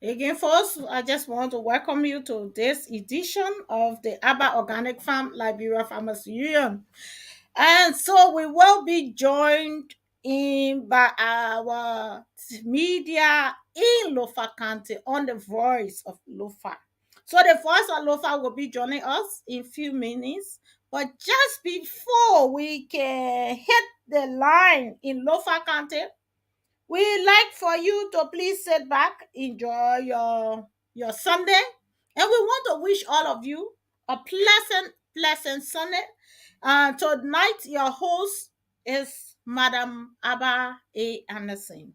Again, folks, I just want to welcome you to this edition of the Abba Organic Farm Liberia Farmers Union. And so we will be joined in by our media in Lofa County on the voice of Lofa. So the voice of Lofa will be joining us in few minutes. But just before we can hit the line in Lofa County, we like for you to please sit back, enjoy your Sunday, and we want to wish all of you a pleasant Sunday. Tonight, your host is Madam Abba A. Anderson.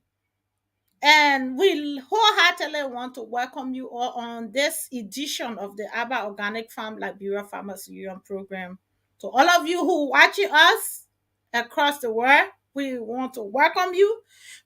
And we wholeheartedly want to welcome you all on this edition of the Abba Organic Farm Liberia Farmers Union program. To all of you who watching us across the world, we want to welcome you.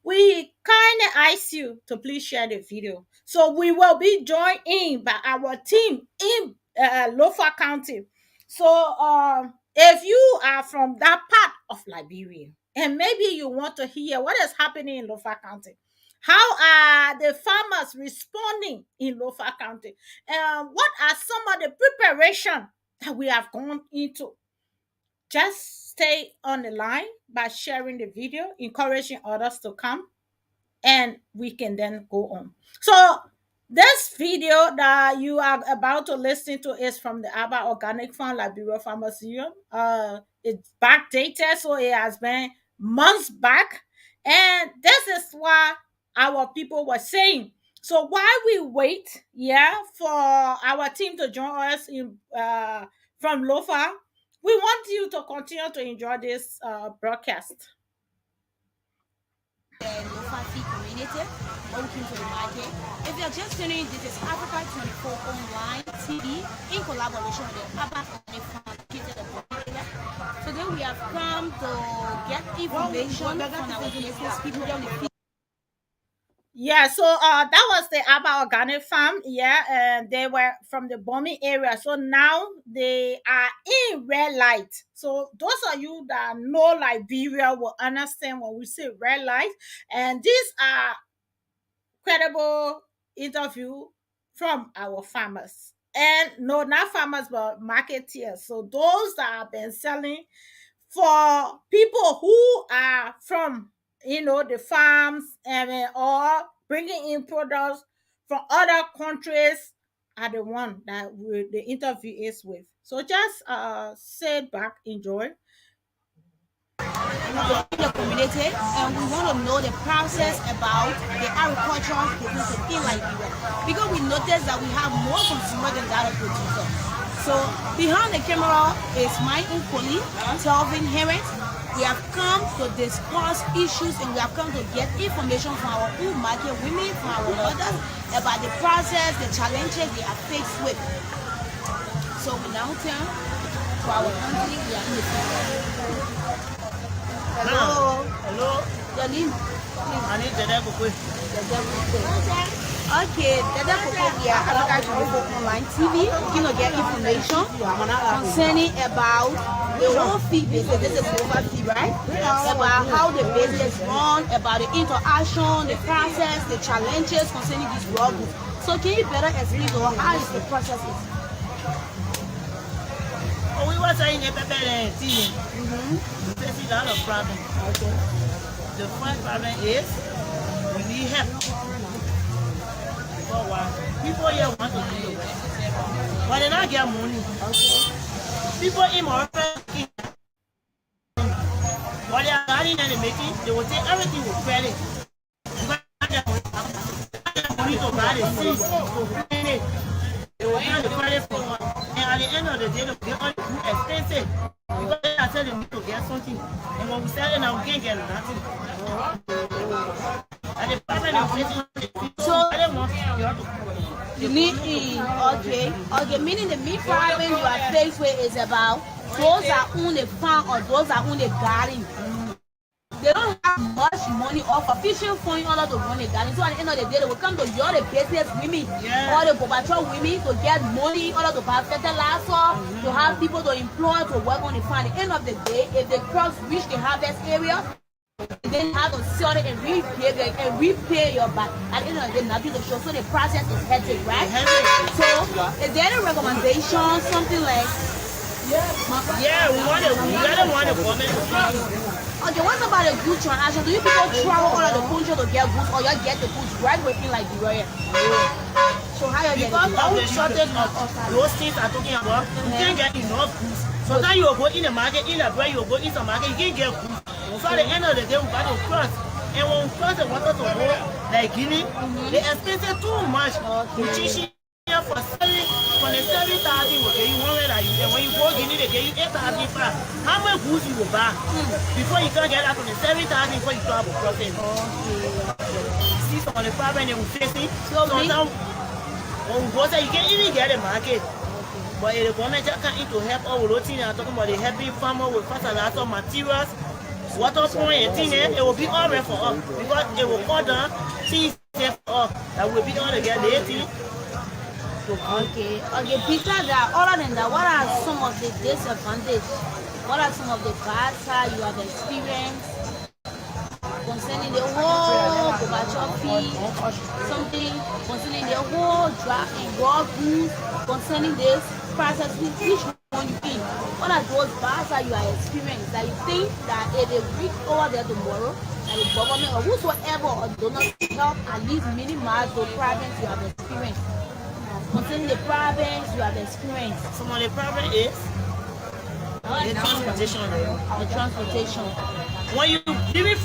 We kindly ask you to please share the video. So we will be joined in by our team in Lofa County. So if you are from that part of Liberia, and maybe you want to hear what is happening in Lofa County, how are the farmers responding in Lofa County? What are some of the preparation that we have gone into? Just stay on the line by sharing the video, encouraging others to come, and we can then go on. So this video that you are about to listen to is from the Abba Organic Farm Liberia Farmers Union. It's backdated, so it has been months back. And this is why our people were saying. So while we wait, for our team to join us in from Lofa, we want you to continue to enjoy this broadcast. The Lofafi community. Welcome to the market. If you're just tuning in, this is Africa 24 online TV in collaboration with the Abba Organic Farm located in Liberia. Today we have come to get information from our business people on the Yeah, so that was the Abba Organic Farm. Yeah, and they were from the bombing area. So now they are in red light. So those of you that know Liberia will understand when we say red light. And these are credible interview from our farmers. And no, not farmers, but marketeers. So those that have been selling for people who are from the farms and or bringing in products from other countries are the one that the interview is with. So just sit back, enjoy. the community, and we want to know the process about the agricultural business in Liberia, because we noticed that we have more consumers than that of producers. So behind the camera is my own colleague, Kelvin Herent. We have come to discuss issues and we have come to get information from our own market women, from our mothers, about the process, the challenges they are faced with. So we now turn to our country. We are in the Hello. Hello. Your name? I need the devil quick. Okay, Dada Coco, we are Africa 24 online TV. You know, get information concerning about the whole feed business. This is over feed, right? About how the business run, about the interaction, the process, the challenges concerning this raw goods. So can you better explain to us how is the process is? Oh, we were saying a pepper and tea. Facing a lot of problems. Okay. The first problem is we need help. For what? People here want to do the work, but they don't get money. Okay. People in my office, what they are running and making, they will take everything with credit. Because they have money to buy the seeds, to plant it. They will get the credit for one. And at the end of the day, they will get all the food expensive. Because they are telling me to get something. And when we sell it now, we can't get nothing. And the problem is facing so I don't want you have to You need okay, meaning the meat problem you are faced with is about those that own the farm or those that own the garden. They don't have much money or sufficient funding in order to run a garden. So at the end of the day, they will come to your the business women or the patrol women to get money in order to buy fertilizer, to have people to employ to work on the farm. At the end of the day, if the crops reach the harvest area, And then you have to sell it and repay your back. At the end of the day, nothing to show. So the process is hectic, right? So is there any recommendation, something like Yeah, we really want the government to fix it. okay, what about a good transaction? Do you people travel all of the country to get goods or you get the goods right within Liberia? So how you get Because it? of the shortage of those things I'm talking about, you can't get enough goods. Sometimes you will go in the market, in the bread, you will go in the market, you can't get goods. So at the end of the day, we got to cross. And when we cross the water to go like Guinea, they expensive too much. You teach here for selling, for the 7,000 will get you 100 and when you go Guinea, they get you 8,000 back. How much goods you will buy before you can get out from the 7,000 before you start crossing? See some of the problem they will facing. So Sometimes when we go there, you can even get a market. But if the government just can't to help all those things, I'm talking about the helping farmer with fertilizer materials, water point and things, it will be all right for us. Because it will cut down things there for us. That will be all together. okay. Okay, besides that, other than that, what are some of the disadvantages? What are some of the bad side you have experienced concerning the whole Kovacho fee, something concerning the whole dry and raw goods, concerning this process, which one you in? What are those bad side you are experiencing that you think that if they reach over there tomorrow, that the government or whosoever or donors help at least minimize the problems you have experienced? Concerning the problems you have experienced, Some of the problem is the transportation. the transportation. When you leave it,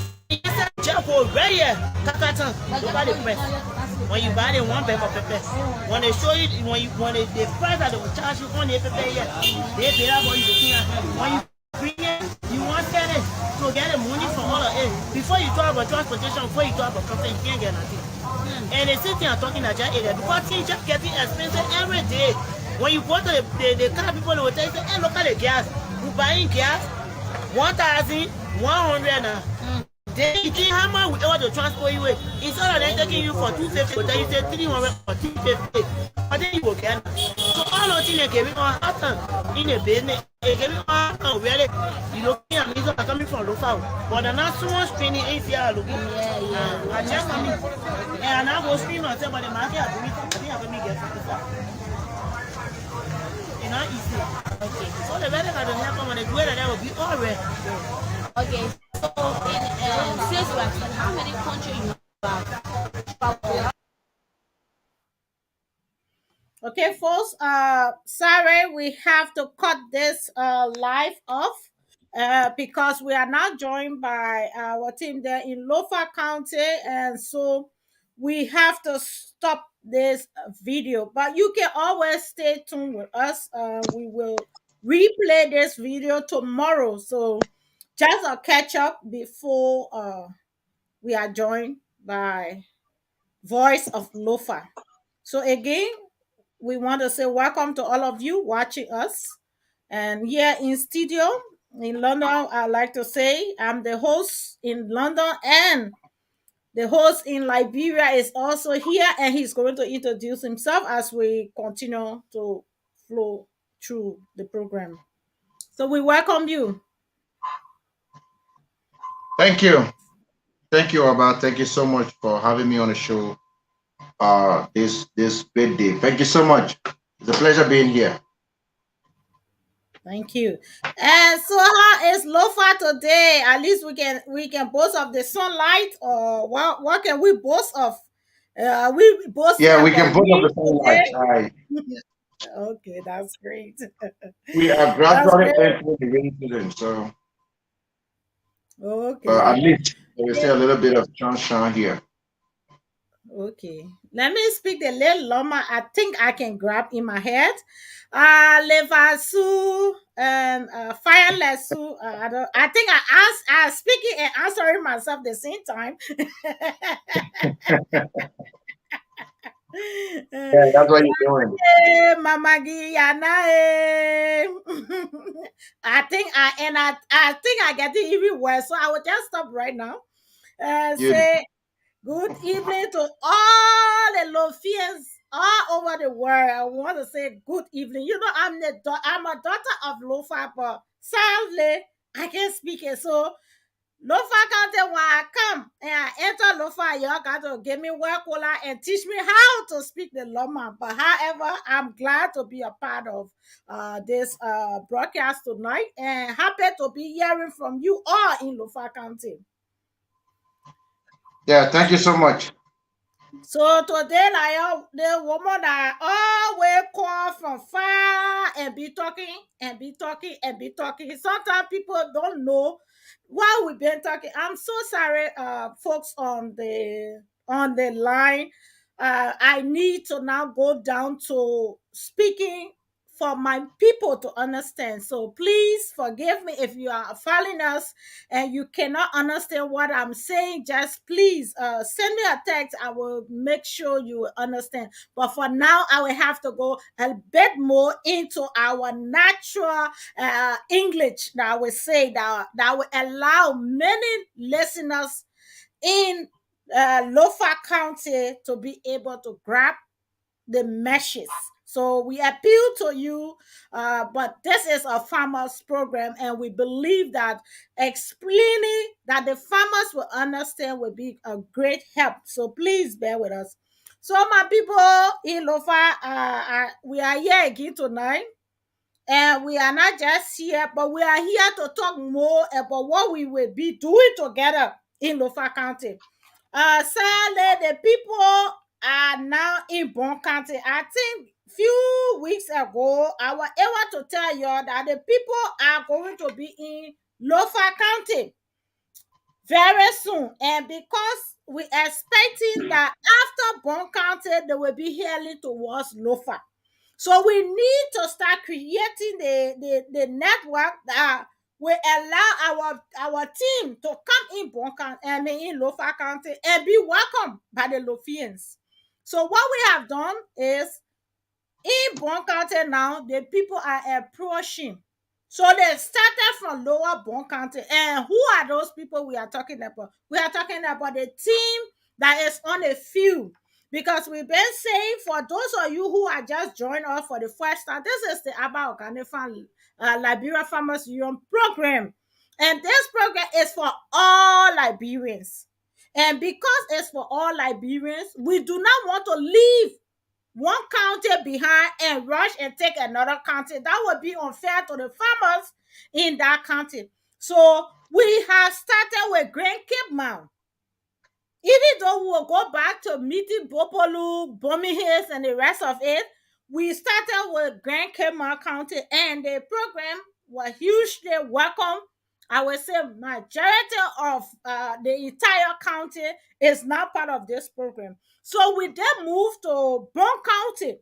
just go right here, Kakatan, to buy the press. When you buy the one bag of pepper, when they show you, when the price that they will charge you on the pepper here, they pay that for you to see. When you bring it, you want to get it to get the money from all of it. Before you talk about transportation, before you talk about something, you can't get nothing. And the same thing I'm talking about area because things just getting expensive every day. When you go to the car people, they will tell you, hey, look at the gas. You buying gas 1,100 now. Then you think how much we able to transport you with? Instead of them taking you for 250, but then you say 300 or 250. But then you will get it. So all those things they can be on happen in the business. It can be on happen really. You looking at me so I'm coming from local. But they're not so much training in here looking. I just come in. And I go scream and say, but the market are doing it. I think I'm going to get 55. You know, easy. Okay. So the better got to help them when they do it, that will be all right. Okay, so in since you have said how many countries you have traveled? Okay, folks. Sorry, we have to cut this live off because we are now joined by our team there in Lofa County, and so we have to stop this video. But you can always stay tuned with us. We will replay this video tomorrow, so just a catch up before we are joined by Voice of Lofa. So again, we want to say welcome to all of you watching us. And here in studio in London, I like to say I'm the host in London, and the host in Liberia is also here, and he's going to introduce himself as we continue to flow through the program. So we welcome you. Thank you. Thank you, Abba. Thank you so much for having me on the show this birthday. Thank you so much. It's a pleasure being here. Thank you. And so how is Lofa today? At least we can boast of the sunlight, or what can we boast of? We boasting Yeah, we can about put up wind the sunlight. today. Okay, that's great. We are That's gradually great. entering the rainy season, so at Okay. least there is still a little bit of sunshine here. Okay. Let me speak the little Loma. I think I can grab in my head. Levasu and Firelesu. I think I speaking and answering myself the same time. Yeah, that's what you're doing. Mama Guyana. I think I get it even worse. So I will just stop right now. You, Say good evening to all the Lofians all over the world. I want to say good evening. You know, I'm a daughter of Lofa, but sadly I can't speak it. So Lofa County, when I come and I enter Lofa, y'all got to give me work and teach me how to speak the Loma. But however, I'm glad to be a part of this broadcast tonight and happy to be hearing from you all in Lofa County. Yeah, thank you so much. So today, like the woman that always call from far and be talking and be talking and be talking. Sometimes people don't know why we've been talking. I'm so sorry, folks on the line. I need to now go down to speaking for my people to understand. So please forgive me if you are following us and you cannot understand what I'm saying. Just please send me a text. I will make sure you will understand. But for now, I will have to go a bit more into our natural English that I will say that will allow many listeners in Lofa County to be able to grab the meshes. So we appeal to you, but this is a farmers program, and we believe that explaining that the farmers will understand will be a great help. So please bear with us. So my people in Lofa, we are here again tonight, and we are not just here, but we are here to talk more about what we will be doing together in Lofa County. Sadly, the people are now in Bon County. I think few weeks ago, I was able to tell you that the people are going to be in Lofa County very soon. And because we expecting that after Bon County, they will be heading towards Lofa. So we need to start creating the network that will allow our team to come in Bon County, I mean in Lofa County, and be welcomed by the Lofians. So what we have done is in Bon County now, the people are approaching. So they started from lower Bon County. And who are those people we are talking about? We are talking about the team that is on the field. Because we've been saying for those of you who are just joining us for the first time, this is the Abba Organic Farm Liberia Farmers Union program. And this program is for all Liberians. And because it's for all Liberians, we do not want to leave one county behind and rush and take another county. That would be unfair to the farmers in that county. So we have started with Grand Cape Mount. Even though we will go back to meeting Bopolu, Birmingham, and the rest of it, we started with Grand Cape Mount County, and the program was hugely welcome. I would say majority of the entire county is now part of this program. So we then moved to Bon County.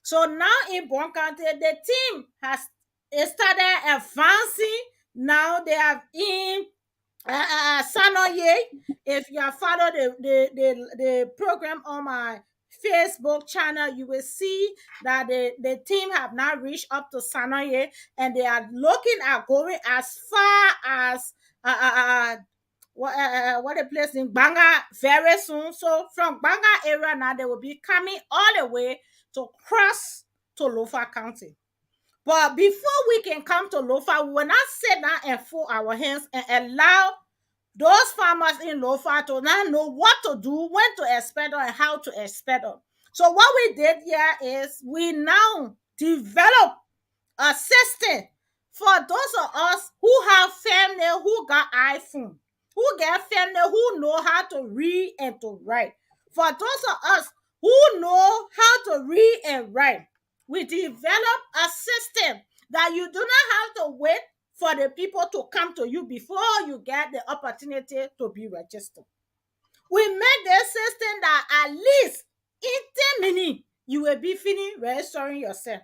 So now in Bon County, the team has started advancing. Now they have in Sanoye. If you have followed the program on my Facebook channel, you will see that the team have now reached up to Sanoye, and they are looking at going as far as what a place in Banga very soon. So from Banga area now, they will be coming all the way to cross to Lofa County. But before we can come to Lofa, we will not sit down and fold our hands and allow those farmers in Lofa to now know what to do, when to expect them, and how to expect them. So what we did here is we now develop a system for those of us who have family who got iPhone, who get family who know how to read and to write. For those of us who know how to read and write, we develop a system that you do not have to wait for the people to come to you before you get the opportunity to be registered. We make the system that at least in 10 minutes you will be finished registering yourself.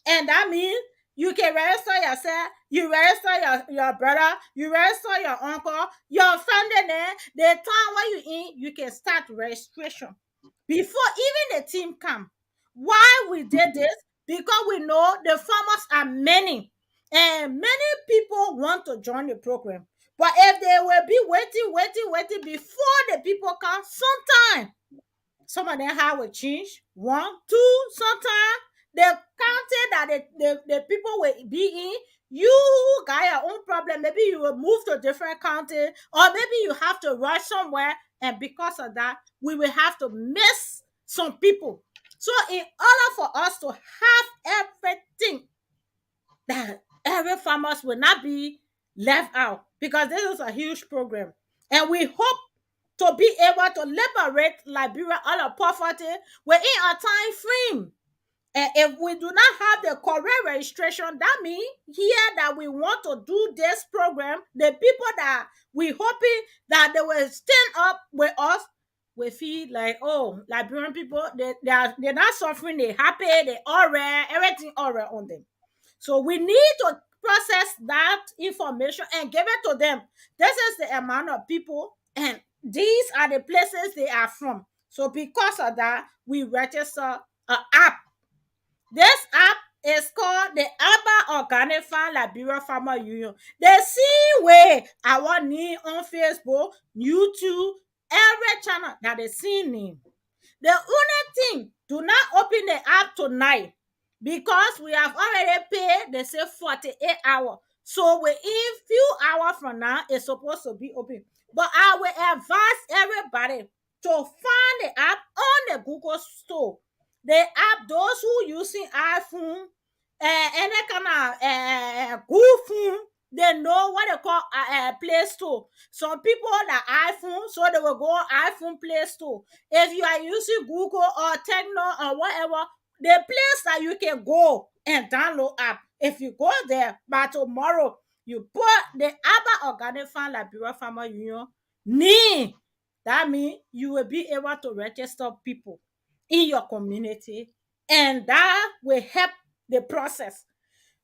And that means you can register yourself, you register your brother, you register your uncle, your family name, the town where you in, you can start registration before even the team come. Why we did this? Because we know the farmers are many, and many people want to join the program. But if they will be waiting before the people come, sometime some of them have will change. One, two, sometimes the county that the people will be in, You got your own problem. Maybe you will move to a different county, or maybe you have to rush somewhere, and because of that, we will have to miss some people. So, in order for us to have everything, that every farmers will not be left out, because this is a huge program, and we hope to be able to liberate Liberia out of poverty within a time frame. And if we do not have the correct registration, that means here that we want to do this program, the people that we hoping that they will stand up with us, we feel like, oh, Liberian people, they're not suffering, they're happy, they all right, everything all right on them. So we need to process that information and give it to them. This is the amount of people, and these are the places they are from. So because of that, we register an app. This app is called the Abba Organic Farm Liberia Farmer Union. The same way our name on Facebook, YouTube, every channel that is same name. The only thing, do not open the app tonight, because we have already paid, they say 48 hours. So within few hours from now, it's supposed to be open. But I will advise everybody to find the app on the Google Store. The app, those who using iPhone, any kind of Google phone, they know what they call Play Store. Some people that iPhone, so they will go on iPhone Play Store. If you are using Google or Techno or whatever, the place that you can go and download app. If you go there by tomorrow, you put the Abba Organic Farm Liberia Farmer Union name. That means you will be able to register people in your community, and that will help the process.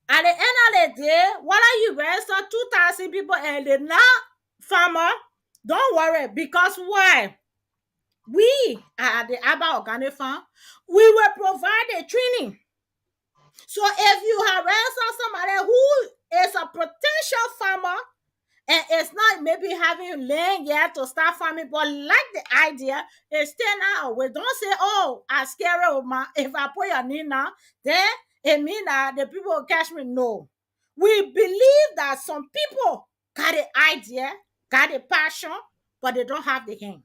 At the end of the day, whether you register 2,000 people and they're not farmer, don't worry, because why? We at the Abba Organic Farm, we will provide the training. So if you have registered somebody who is a potential farmer and it's not maybe having land yet to start farming, but like the idea, it's still not away. Don't say, oh, I'm scared of my, if I put your name now, then it means that the people will catch me. No. We believe that some people got the idea, got the passion, but they don't have the hand.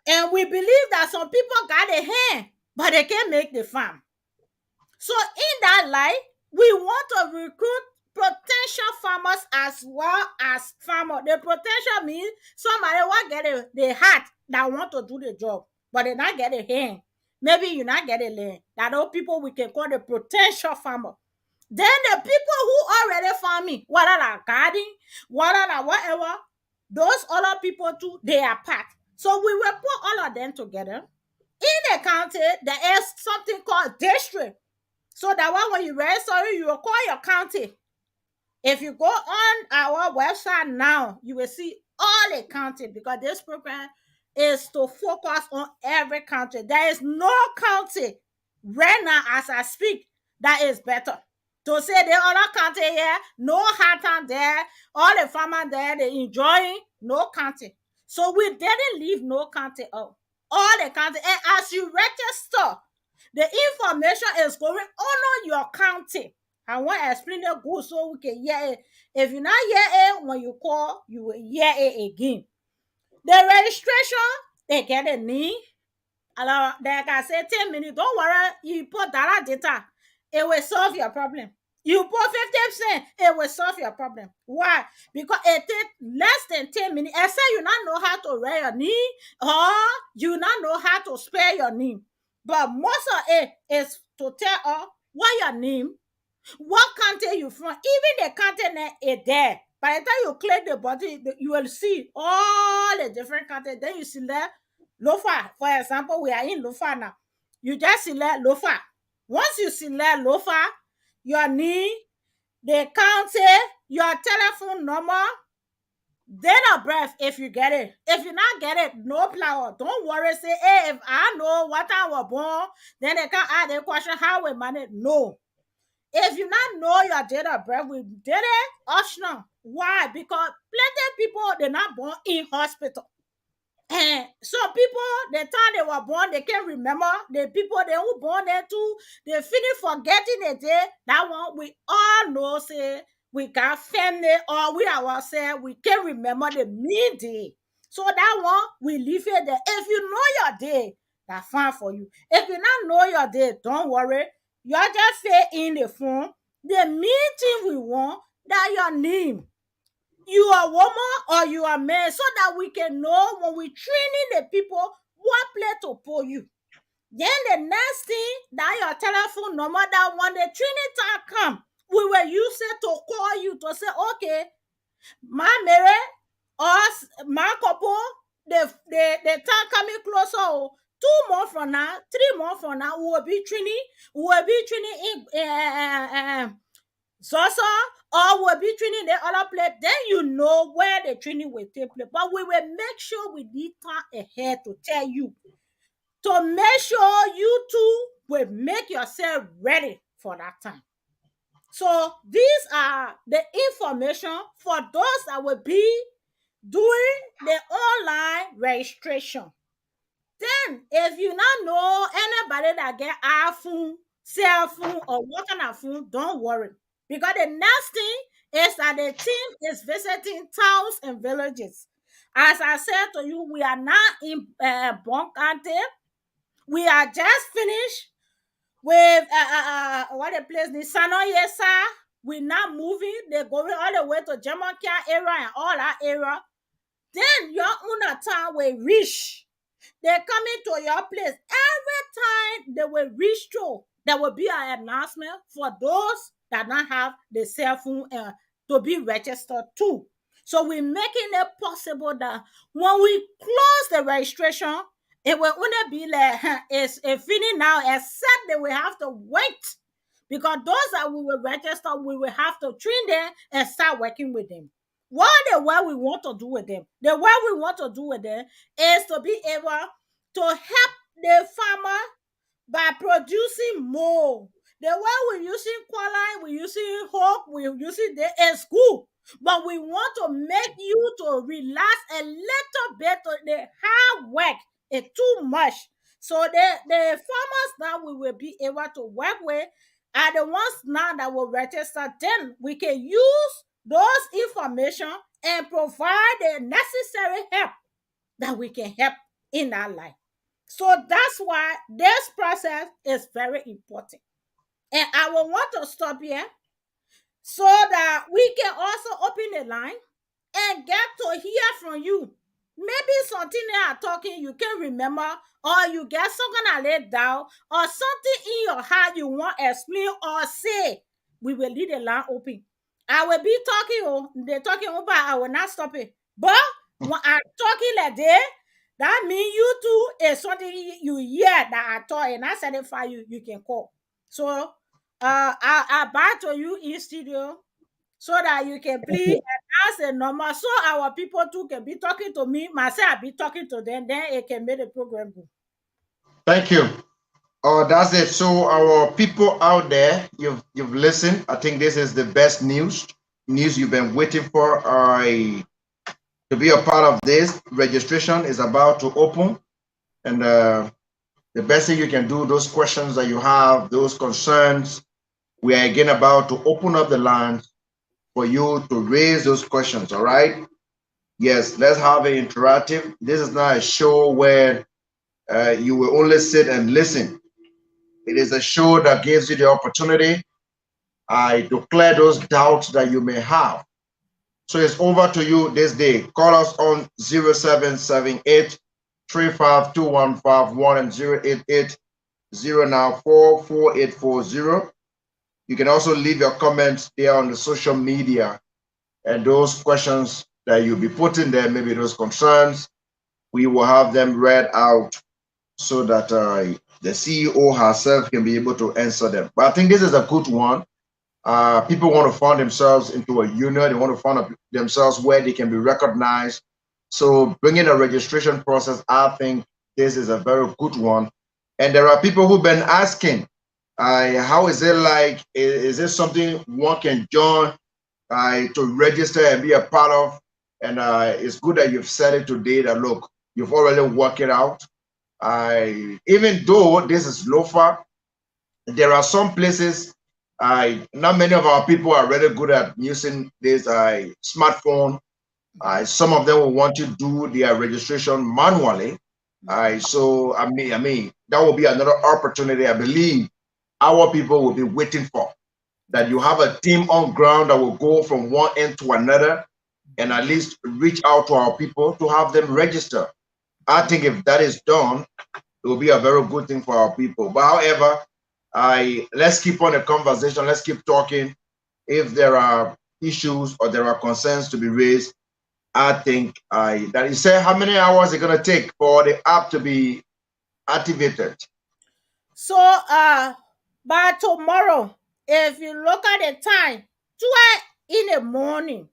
And we believe that some people got a hand, but they can't make the farm. So in that light, we want to recruit potential farmers as well as farmer. The potential means somebody will get the heart that want to do the job, but they not get a hand. Maybe you not get a land. That those people we can call the potential farmer. Then the people who already farming, whether that garden, whether that whatever, those other people too, they are part. So we will put all of them together. In the county, there is something called district. So that one, when you register, you will call your county. If you go on our website now, you will see all the county, because this program is to focus on every county. There is no county right now as I speak that is better. To say the other county here, no hard time there, all the farmers there, they enjoying, no county. So we didn't leave no county out. All the county, and as you register, the information is going on your county. I want to explain it good so we can hear it. If you not hear it when you call, you will hear it again. The registration, they get a name. Alors, like I said, 10 minutes. Don't worry, you put data, it will solve your problem. You put 50%, it will solve your problem. Why? Because it takes less than 10 minutes. Except you not know how to write your name, or you not know how to spell your name. But most of it is to tell us what your name, what country you from. Even the continent is there. By the time you click the button, you will see all the different countries. Then you select Lofa. For example, we are in Lofa now. You just select Lofa. Once you select Lofa, your name, the county, your telephone number, date of birth, if you get it. If you not get it, no flower. Don't worry. Say, hey, if I know what I was born, then they can ask the question, how we manage. No. If you not know your date of birth, we did it optional. Why? Because plenty of people, they're not born in hospital. And some people, the time they were born, they can't remember. The people they who born there too, they finish forgetting the day. That one we all know, say we got family or we ourselves, we can't remember the mean day. So that one we leave it there. If you know your day, that's fine for you. If you not know your day, don't worry. You just say in the phone the mean thing we want that your name, you are woman or you are man, so that we can know when we training the people what play to pull you. Then the next thing that your telephone number, that when the training time come, we will use it to call you to say, okay, my Mary or my couple, the time coming closer. Oh, 2 months from now, 3 months from now, we will be training in so or we'll be training the other place, then you know where the training will take place. But we will make sure we need time ahead to tell you, to make sure you too will make yourself ready for that time. So these are the information for those that will be doing the online registration. Then, if you not know anybody that get iPhone, cell phone, or what kind of phone, don't worry. Because the next thing is that the team is visiting towns and villages. As I said to you, we are not in Bon County. We are just finished with what the place, the Sano Yesa. We're not moving. They're going all the way to Jamaica area and all that area. Then your own time will reach, they coming to your place. Every time they will reach through, there will be an announcement for those that don't have the cell phone to be registered too. So we're making it possible that when we close the registration, it will only be like it's a feeling now, except they will have to wait, because those that we will register, we will have to train them and start working with them. What the way we want to do with them? The way we want to do with them is to be able to help the farmer by producing more. The way we're using qualine, we're using hope, we're using the is good. But we want to make you to relax a little bit on the hard work. It's too much. So the farmers now we will be able to work with are the ones now that will register. Then we can use those information and provide the necessary help that we can help in our life. So that's why this process is very important. And I will want to stop here so that we can also open the line and get to hear from you. Maybe something they are talking you can't remember, or you get something that laid down, or something in your heart you want to explain or say. We will leave the line open. I will be talking, they're talking over, I will not stop it. But when I'm talking like that, that means you too is something you hear that I thought and I satisfy you, you can call. So I buy to you in studio so that you can please ask a number so our people too can be talking to me. Myself, I be talking to them, then it can make the program go. Thank you. Oh, that's it. So our people out there, you've listened. I think this is the best news you've been waiting for. To be a part of this, registration is about to open, and the best thing you can do, those questions that you have, those concerns, we are again about to open up the line for you to raise those questions. All right. Yes, let's have it interactive. This is not a show where you will only sit and listen. It is a show that gives you the opportunity to clear those doubts that you may have. So it's over to you this day. Call us on 0778 352 and 088 094 You can also leave your comments there on the social media, and those questions that you'll be putting there, maybe those concerns, we will have them read out so that the CEO herself can be able to answer them. But I think this is a good one. People want to find themselves into a union. They want to find themselves where they can be recognized. So bringing a registration process, I think this is a very good one. And there are people who've been asking, how is it like? Is this something one can join to register and be a part of? And it's good that you've said it today that, look, You've already worked it out. I even though this is lofa, there are some places. I not many of our people are really good at using this smartphone. Some of them will want to do their registration manually. So I mean that will be another opportunity. I believe our people will be waiting for that. You Yes. have a team on ground that will go from one end to another and at least reach out to our people to have them register. I think if that is done, it will be a very good thing for our people. But however, I let's keep on the conversation. Let's keep talking. If there are issues or there are concerns to be raised, I think I that you say how many hours it's gonna take for the app to be activated. So by tomorrow, if you look at the time, 12 in the morning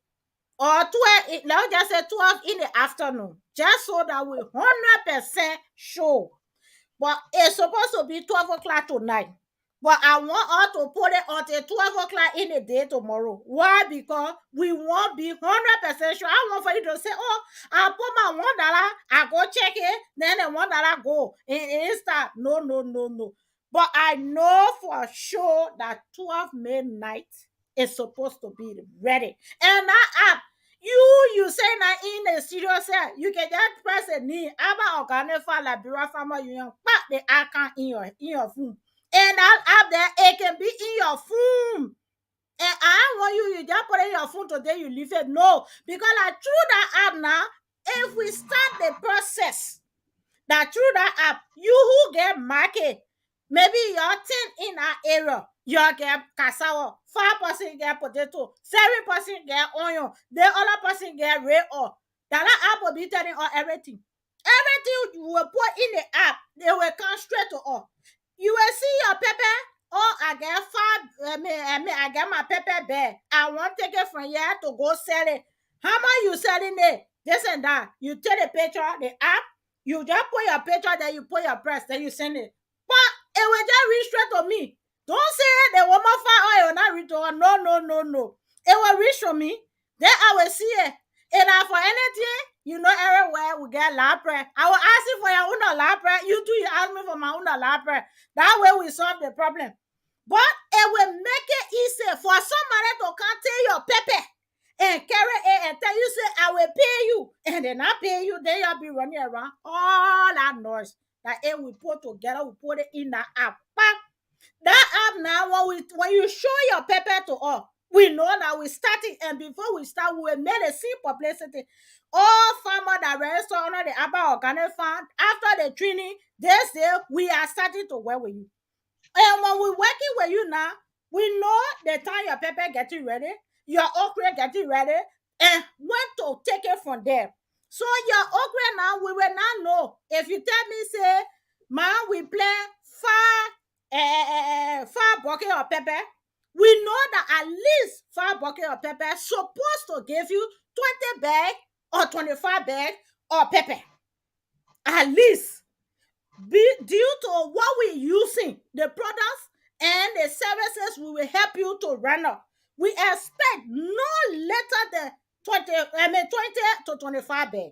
or 12, let's just say 12 in the afternoon, just so that we 100% sure. But it's supposed to be 12 o'clock tonight. But I want us to put it until 12 o'clock in the day tomorrow. Why? Because we won't be 100% sure. I want for you to say, oh, I put my $1, I go check it, then the $1 go. It start. No, no, no, no. But I know for sure that 12 midnight is supposed to be ready. And that app, you say that in the studio say you can just press a knee about organic for Liberia Farmer Union, but the icon in your phone. And that app there, it can be in your phone. And I want you just put it in your phone today, you leave it. No, because like through that app now, if we start the process, that through that app, you who get market, maybe your 10 in our area, you get cassava, 5% get potato, 7% get onion, the other person get red oil. That app will be telling all everything. Everything you will put in the app, they will come straight to all. You will see your pepper. Oh, I get I get my pepper bag. I want to take it from here to go sell it. How much you selling it? This and that. You take the picture, the app, you just put your picture, then you put your price, then you send it. But it will just reach straight to me. Don't say the woman found oil will not reach to her. No, no, no, no. It will reach to me. Then I will see it. And for anything, you know, everywhere we get lapre. I will ask you for your own lapre. You too, you ask me for my own lapre. That way we solve the problem. But it will make it easy for somebody to come take your pepper and carry it and tell you, say, I will pay you. And then I pay you, then you'll be running around all that noise that it will put together, we put it in that app. Bam. That app now, when you show your pepper to all, we know that we starting, and before we start, we made a simple publicity. All farmers that register under the Abba Organic Farm, after the training, they say we are starting to work with you. And when we're working with you now, we know the time your pepper getting ready, your okra getting ready, and when to take it from there. So your okra now, we will not know. If you tell me, say, man, we plant 5 bucket of pepper, we know that at least 5 bucket of pepper supposed to give you 20 bag or 25 bag of pepper. At least due to what we're using, the products and the services we will help you to run up. We expect no later than 20 to 25 bag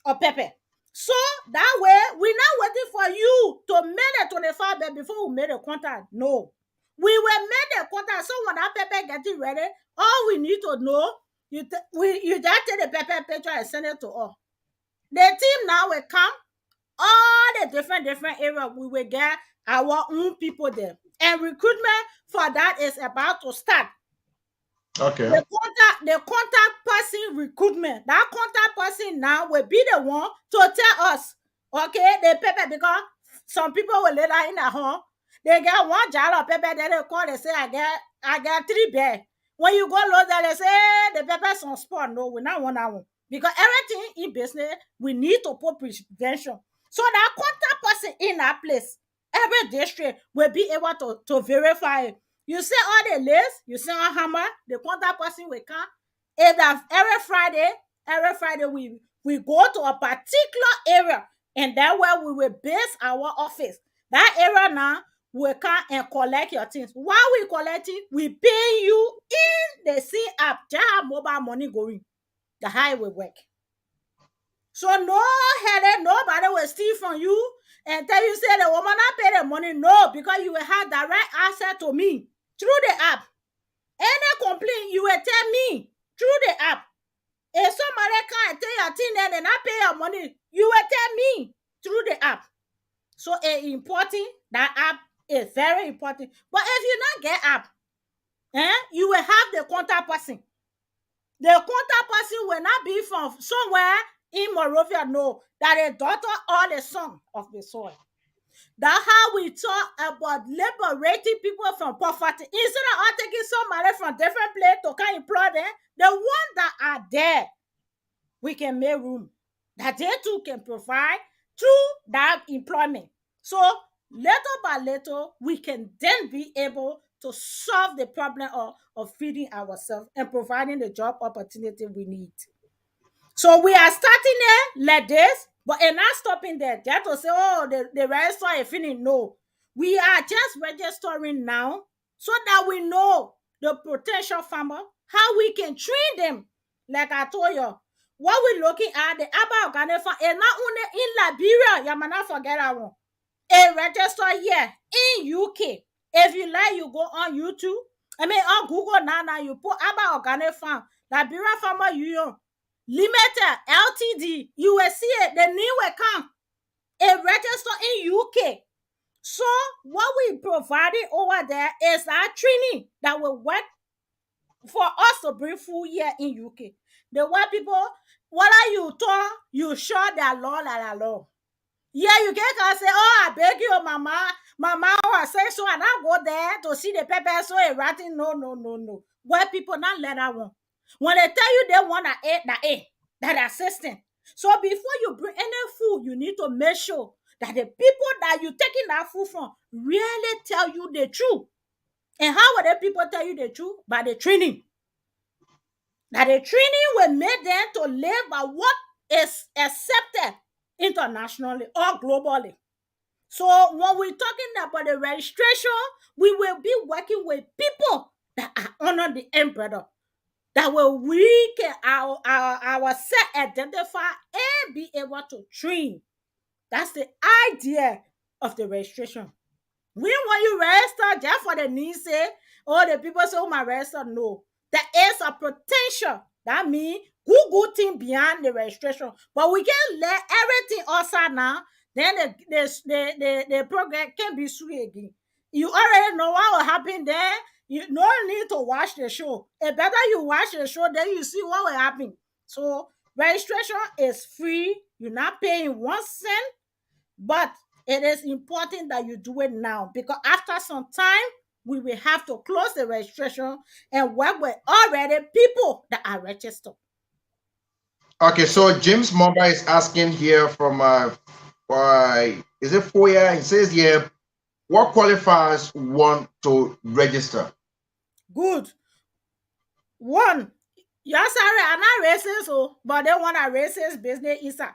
of pepper. So that way, we're not waiting for you to make a 25 bag before we make a contact. No. We will make the contact. So when that pepper getting ready, all we need to know, you just take the pepper picture and send it to us. The team now will come all the different areas. We will get our own people there, and recruitment for that is about to start. Okay. The contact person recruitment, that contact person now will be the one to tell us, okay, the paper, because some people will later in the home, they get one jar of paper, then they call, they say, I get 3 bags. When you go load there, they say the paper's on spot. No, we not want that one. Because everything in business, we need to put prevention. So that contact person in that place, every district will be able to verify it. You see all the list, you see on hammer, the contact person will come. If that every Friday we go to a particular area, and that where we will base our office. That area now will come and collect your things. While we collecting, we pay you in the same app. Just have mobile money going. The how it will work. So no headache, nobody will steal from you and tell you say the woman not pay the money. No, because you will have direct access to me through the app. Any complaint, you will tell me through the app. If somebody can't tell your thing and they not pay your money, you will tell me through the app. So it's important. That app is very important. But if you not get app, you will have the contact person. The contact person will not be from somewhere in Morovia. No, that a daughter or the son of the soil. That's how we talk about liberating people from poverty. Instead of us taking somebody from different place to come employ them, the ones that are there, we can make room that they too can provide through that employment. So little by little, we can then be able to solve the problem of feeding ourselves and providing the job opportunity we need. So we are starting there like this, but it's not stopping there. Just to say, oh, the register is finished. No. We are just registering now so that we know the potential farmer, how we can train them. Like I told you, what we're looking at, the Abba Organic Farm is not only in Liberia, you might not forget that one. A register here in UK. If you like, you go on YouTube. I mean, on Google now you put Abba Organic Farm, Liberia Farmer Union Limited Ltd. You will see it. The name will come. A register in UK. So what we provided over there is our training that will work for us to bring food here in UK. The white people, whether you talk, you show their law like a law. Yeah, you can say, oh, I beg you, mama. Mama was say so, and I go there to see the pepper so errating. No, no, no, no. White people not let that one. When they tell you they want that assistant. So before you bring any food, you need to make sure that the people that you taking that food from really tell you the truth. And how will the people tell you the truth? By the training. That the training will make them to live by what is accepted internationally or globally. So when we're talking about the registration, we will be working with people that are under the umbrella, that will we can our set identify and be able to train. That's the idea of the registration. We want you register just for the needs say, oh, the people say, oh, my register. No. There is a potential. That means good thing beyond the registration. But we can let everything outside now. Then the program can be sweet again. You already know what will happen there. You no need to watch the show. It's better you watch the show, then you see what will happen. So registration is free. You're not paying 1 cent, but it is important that you do it now, because after some time, we will have to close the registration and work with already people that are registered. Okay, So so James Mumba is asking here from is it 4 year? He says here, what qualifies one to register? good. One, yes, sorry, I'm not racist, so but they want a racist business inside.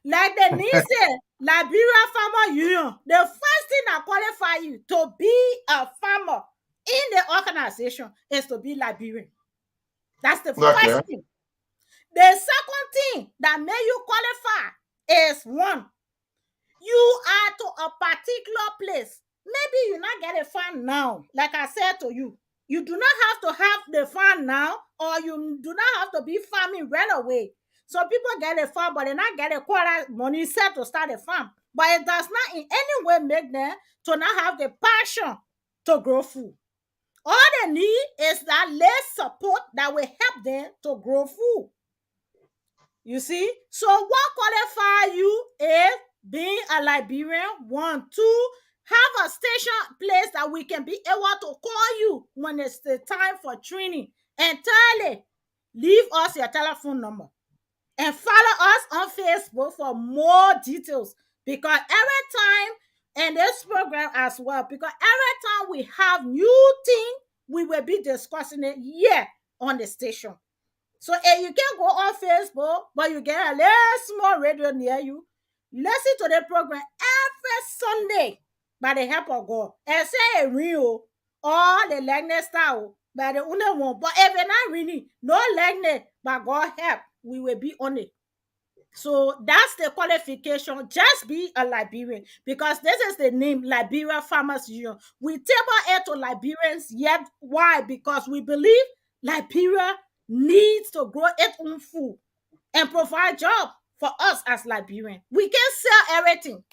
Like the NISA, Liberia Farmer Union, the first thing that qualify you to be a farmer in the organization is to be Liberian. That's the Okay. first thing. The second thing that may you qualify is one, you are to a particular place. Maybe you not get a farm now, like I said to you. You do not have to have the farm now, or you do not have to be farming right away. So people get a farm, but they not get a quarter money set to start a farm. But it does not in any way make them to not have the passion to grow food. All they need is that less support that will help them to grow food. You see? So what qualify you is being a Liberian. One, two, have a station place that we can be able to call you when it's the time for training. And thirdly, leave us your telephone number. And follow us on Facebook for more details. Because every time, in this program as well, because every time we have new thing, we will be discussing it here on the station. So you can go on Facebook, but you get a little small radio near you. Listen to the program every Sunday by the help of God. And say a real or the likeness style by the only one. But if it's not really, no likeness, by God help, we will be on it. So that's the qualification. Just be a Liberian because this is the name Liberia Farmers Union. We table it to Liberians yet. Why? Because we believe Liberia needs to grow its own food and provide job for us as Liberians. We can sell everything.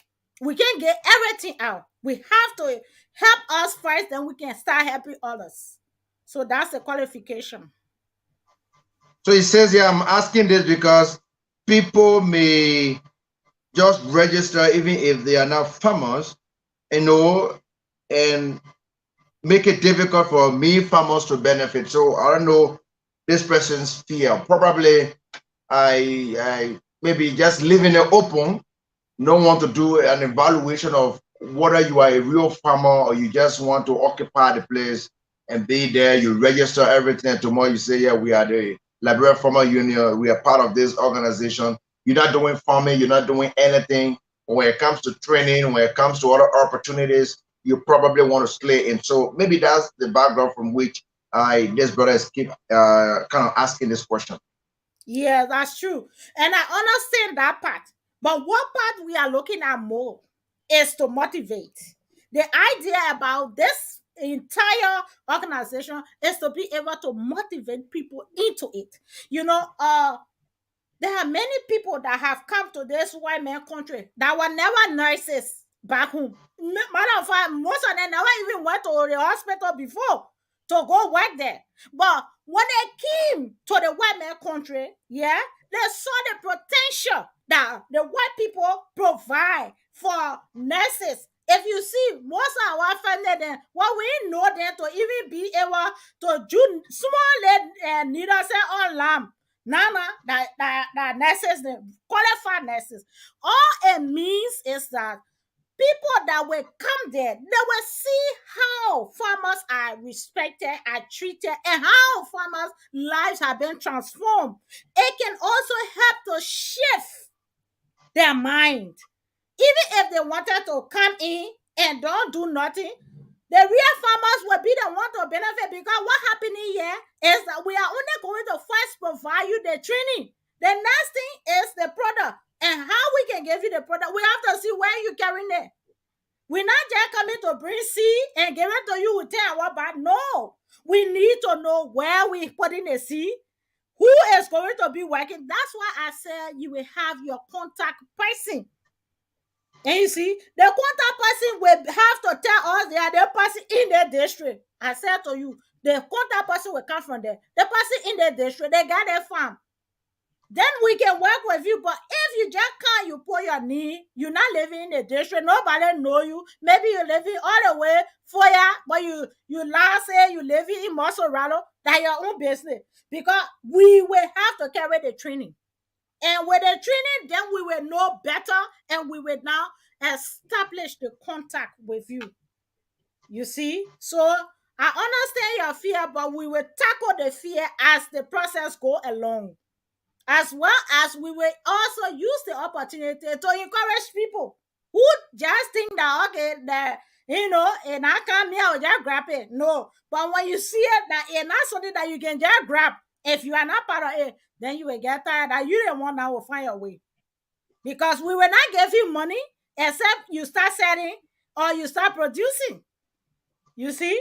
We can get everything out. We have to help us first, then we can start helping others. So that's the qualification. So it says here, I'm asking this because people may just register even if they are not farmers, you know, and make it difficult for me farmers to benefit. So I don't know this person's fear. Probably I maybe just leaving it open, don't want to do an evaluation of whether you are a real farmer or you just want to occupy the place and be there. You register everything, and tomorrow you say, "Yeah, we are the Liberia Farmer Union. We are part of this organization." You're not doing farming. You're not doing anything. When it comes to training, when it comes to other opportunities, you probably want to slay in. So maybe that's the background from which I this brother is keep kind of asking this question. Yeah, that's true. And I understand that part. But what part we are looking at more is to motivate. The idea about this entire organization is to be able to motivate people into it. You know, there are many people that have come to this white man country that were never nurses back home. Matter of fact, most of them never even went to the hospital before to go work there. But when they came to the white man country, yeah, they saw the potential that the white people provide for nurses. If you see most of our family, then what we know them to even be able to do small needles on lamb. Nana, that nurses, the qualified nurses. All it means is that people that will come there, they will see how farmers are respected, are treated, and how farmers' lives have been transformed. It can also help to shift their mind. Even if they wanted to come in and don't do nothing, the real farmers will be the one to benefit because what happening here is that we are only going to first provide you the training. The next thing is the product and how we can give you the product. We have to see where you carrying it. We're not just coming to bring seed and give it to you with 10 hours back. No, we need to know where we putting the seed, who is going to be working. That's why I said you will have your contact person. And you see, the contact person will have to tell us they are the person in the district. I said to you, the contact person will come from there. The person in the district, they got their farm. Then we can work with you. But if you just can't, you put your knee, you're not living in the district, nobody know you. Maybe you're living all the way for ya, but you last say you living in Masorado, that's your own business. Because we will have to carry the training. And with the training, then we will know better and we will now establish the contact with you. You see? So I understand your fear, but we will tackle the fear as the process go along. As well as we will also use the opportunity to encourage people who just think that okay, that and I come here, I'll just grab it. No, but when you see it that it's not something that you can just grab, if you are not part of it, then you will get tired that you don't want now will find your way. Because we will not give you money except you start selling or you start producing. You see?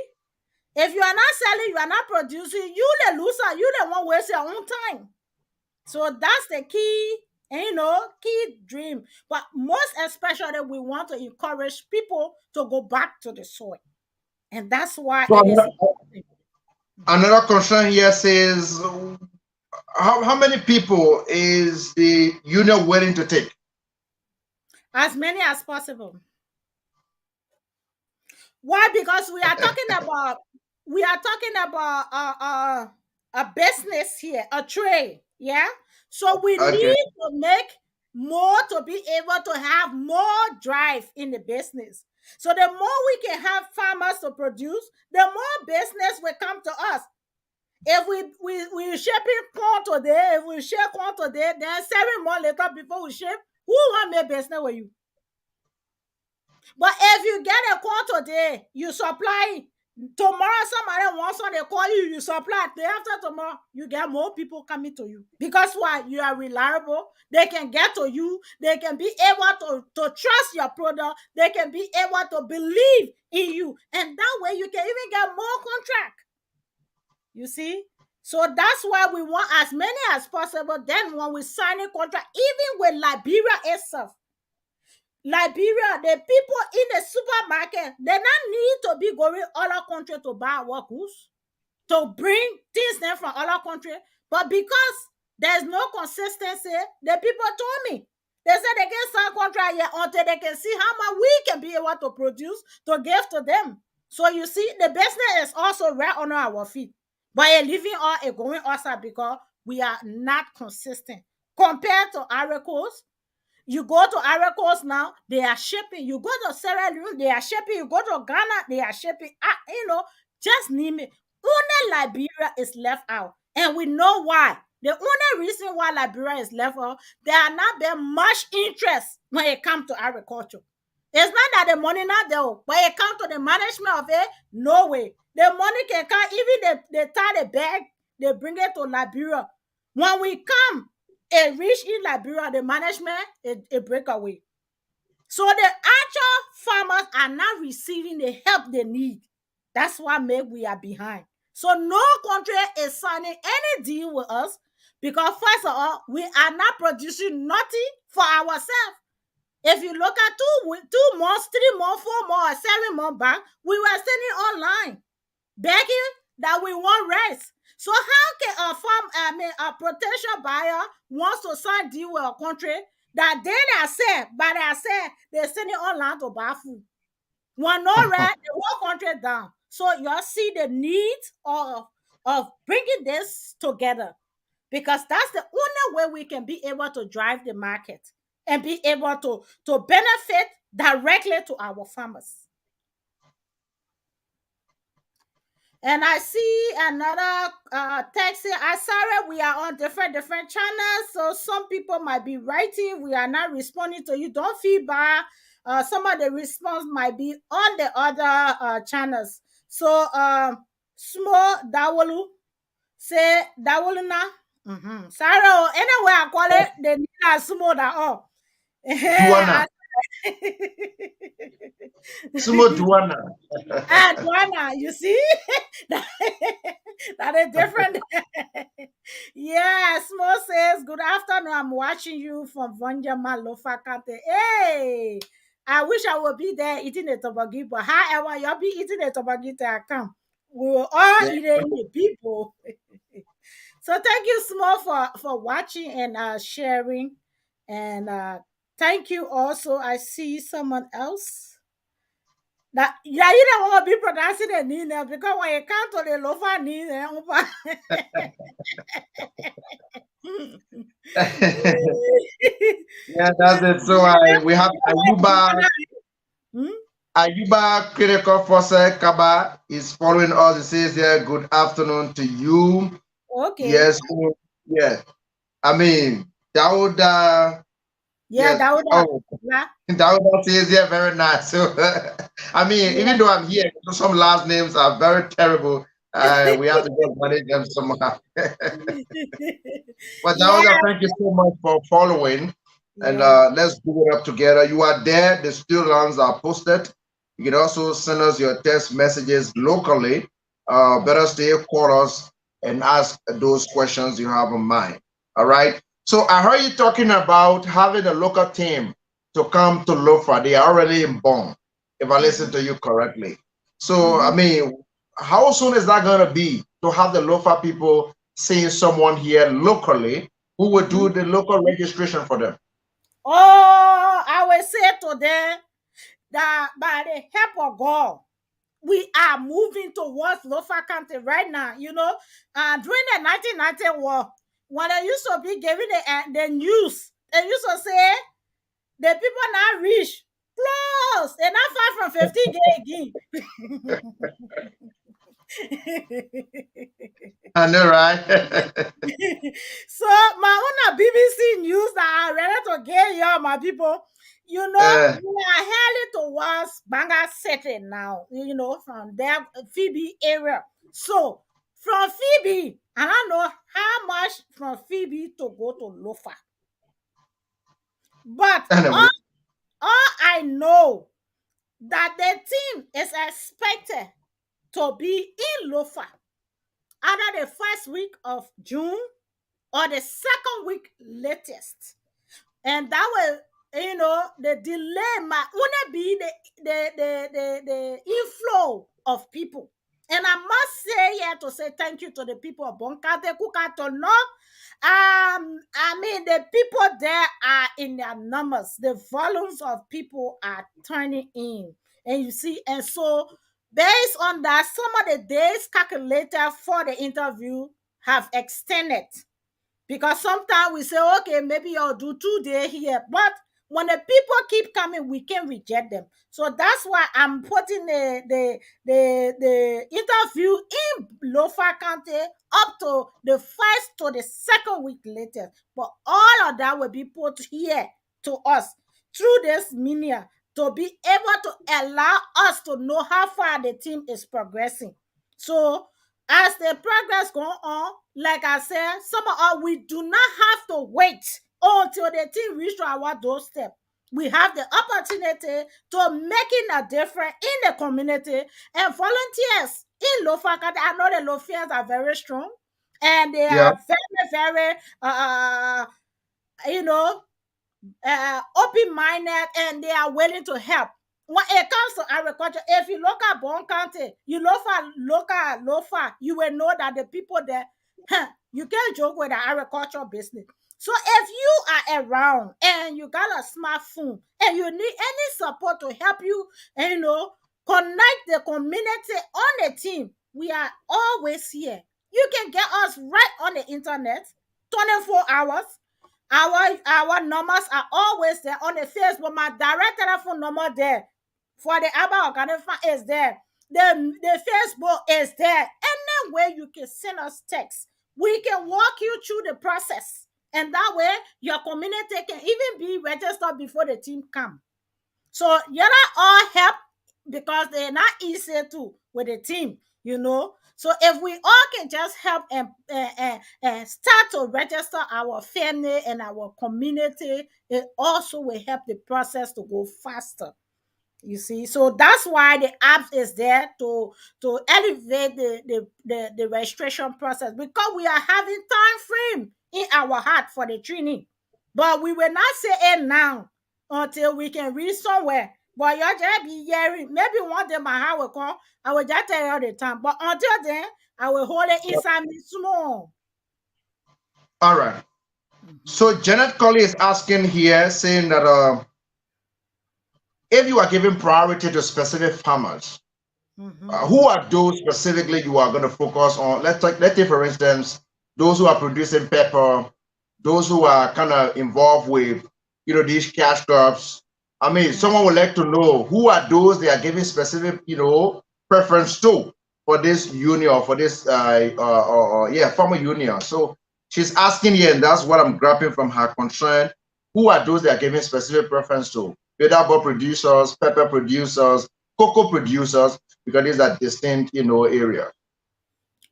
If you are not selling, you are not producing, you the loser, you the one waste your own time. So that's the key, key dream. But most especially, we want to encourage people to go back to the soil. And that's why So it is important. another concern here says, how many people is the union willing to take? As many as possible. Why? Because we are talking about a business here, a trade. Yeah. So we Okay. need to make more to be able to have more drive in the business. So the more we can have farmers to produce, the more business will come to us. If we shipping corn today, if we ship corn today, then 7 months later before we ship, who want make business with you? But if you get a corn today, you supply Tomorrow, somebody wants on, they call you, you supply. Day after tomorrow, you get more people coming to you. Because why? You are reliable. They can get to you. They can be able to trust your product. They can be able to believe in you. And that way, you can even get more contract. You see? So that's why we want as many as possible. Then when we sign a contract, even with Liberia itself, Liberia, the people in the supermarket, they not need to be going other country to buy our goods, to bring things in from other country. But because there's no consistency, the people told me, they said they can sign contract here until they can see how much we can be able to produce to give to them. So you see, the business is also right under our feet. But a living or a going outside because we are not consistent. Compared to Ivory Coast, you go to Ivory Coast now, they are shipping. You go to Sierra Leone, they are shipping. You go to Ghana, they are shipping. Just name it. Only Liberia is left out. And we know why. The only reason why Liberia is left out, there are not been much interest when it comes to agriculture. It's not that the money not there, but it comes to the management of it, no way. The money can come, even they tie the bag, they bring it to Liberia. When we come, it reach in Liberia, the management, it break away. So the actual farmers are not receiving the help they need. That's why maybe we are behind. So no country is signing any deal with us because first of all, we are not producing nothing for ourselves. If you look at 2 months, 3 months, 4 months, 7 months back, we were sitting online begging that we want rest. So how can a potential buyer wants to sign deal with a country that they themselves, by themselves, they're sitting online to buy food? Want no rest, the whole country down. So y'all see the need of bringing this together because that's the only way we can be able to drive the market and be able to benefit directly to our farmers. And I see another text here. I sorry, we are on different channels, so some people might be writing. We are not responding to you. Don't feel bad. Some of the response might be on the other channels. So, small Dawolu say Dawoluna. Sorry, anyway, I call it the Nina small that all. Duana. Sumo Duana. Ah, Duana, you see? that, that is different. Yeah, Small says, good afternoon. I'm watching you from Vonjama Lofa Kante. Hey, I wish I would be there eating the toboggy, but however, you'll be eating the toboggy till I come. We will all Yeah. eat it, people. So thank you, Small, for watching and sharing. And thank you also. I see someone else. That yeah, you don't want to be pronouncing the name now because when you come to the lofa name, Yeah, that's it. So we have Hmm? Ayuba Critical Force Kaba is following us. It says here, good afternoon to you. Okay. Yes, yeah. I mean, Dauda, Yeah, yes. that would Oh, yeah. Dauda says yeah, very nice. So, I mean, Yeah. even though I'm here, some last names are very terrible. We have to just manage them somehow. But Yeah. Dauda, thank you so much for following. And Yeah. let's do it up together. You are there. The still runs are posted. You can also send us your text messages locally. Better still, call us and ask those questions you have in mind. All right. So I heard you talking about having a local team to come to Lofa. They are already in Bonn, if I listen Mhm. to you correctly. So, I Mhm. mean, how soon is that going to be to have the Lofa people seeing someone here locally who will do Mhm. the local registration for them? Oh, I will say to them that by the help of God, we are moving towards Lofa County right now. During the 1990 war, when they used to be giving the news, they used to say the people now reach close. They're not far from 50K again. I know, right? So my own BBC news that I ready to get here, my people. Uh, We are heading towards Banga City now, from there, Phoebe area. So from Phoebe, I don't know how much from Phoebe to go to Lofa. But anyway, all I know that the team is expected to be in Lofa either the first week of June or the second week latest. And that will, the delay might wouldn't be the inflow of people. And I must say here to say thank you to the people of Bonkate Kukato. No, I mean the people there are in their numbers. The volumes of people are turning in, and you see, and so based on that, some of the days calculated for the interview have extended. Because sometimes we say, okay, maybe I'll do 2 days here. But when the people keep coming, we can reject them. So that's why I'm putting the interview in Lofa County up to the first to the second week later. But all of that will be put here to us through this media to be able to allow us to know how far the team is progressing. So as the progress go on, like I said, some of us we do not have to wait until the team reach our doorstep. We have the opportunity to making a difference in the community, and volunteers in Lofaka. I know the Lofians are very strong, and they yeah. are very, very, you know, open-minded, and they are willing to help. When it comes to agriculture, if you look at Bon County, you look at Lofa, you will know that the people there, you can't joke with the agricultural business. So if you are around and you got a smartphone and you need any support to help you, connect the community on the team, we are always here. You can get us right on the internet, 24 hours. Our numbers are always there on the Facebook. My direct telephone number there for the Abba Organic Farm is there. The Facebook is there. Anywhere you can send us text, we can walk you through the process. And that way, your community can even be registered before the team come. So you're not all help because they're not easy to with the team. So if we all can just help and start to register our family and our community, it also will help the process to go faster. You see, so that's why the app is there to elevate the registration process, because we are having time frame in our heart for the training, but we will not say it now until we can reach somewhere. But you just be hearing, maybe one day my heart will come, I will just tell you all the time, but until then I will hold it inside me small. All right. Mhm. So Janet Colley is asking here, saying that if you are giving priority to specific farmers, Mhm. who are those specifically you are going to focus on? Let's take for instance those who are producing pepper, those who are kind of involved with these cash crops. I mean, Mhm. someone would like to know who are those they are giving specific preference to for this union or for this yeah, farmer union. So she's asking here, and that's what I'm grabbing from her concern. Who are those they are giving specific preference to? Vegetable producers, pepper producers, cocoa producers, because these are distinct, areas.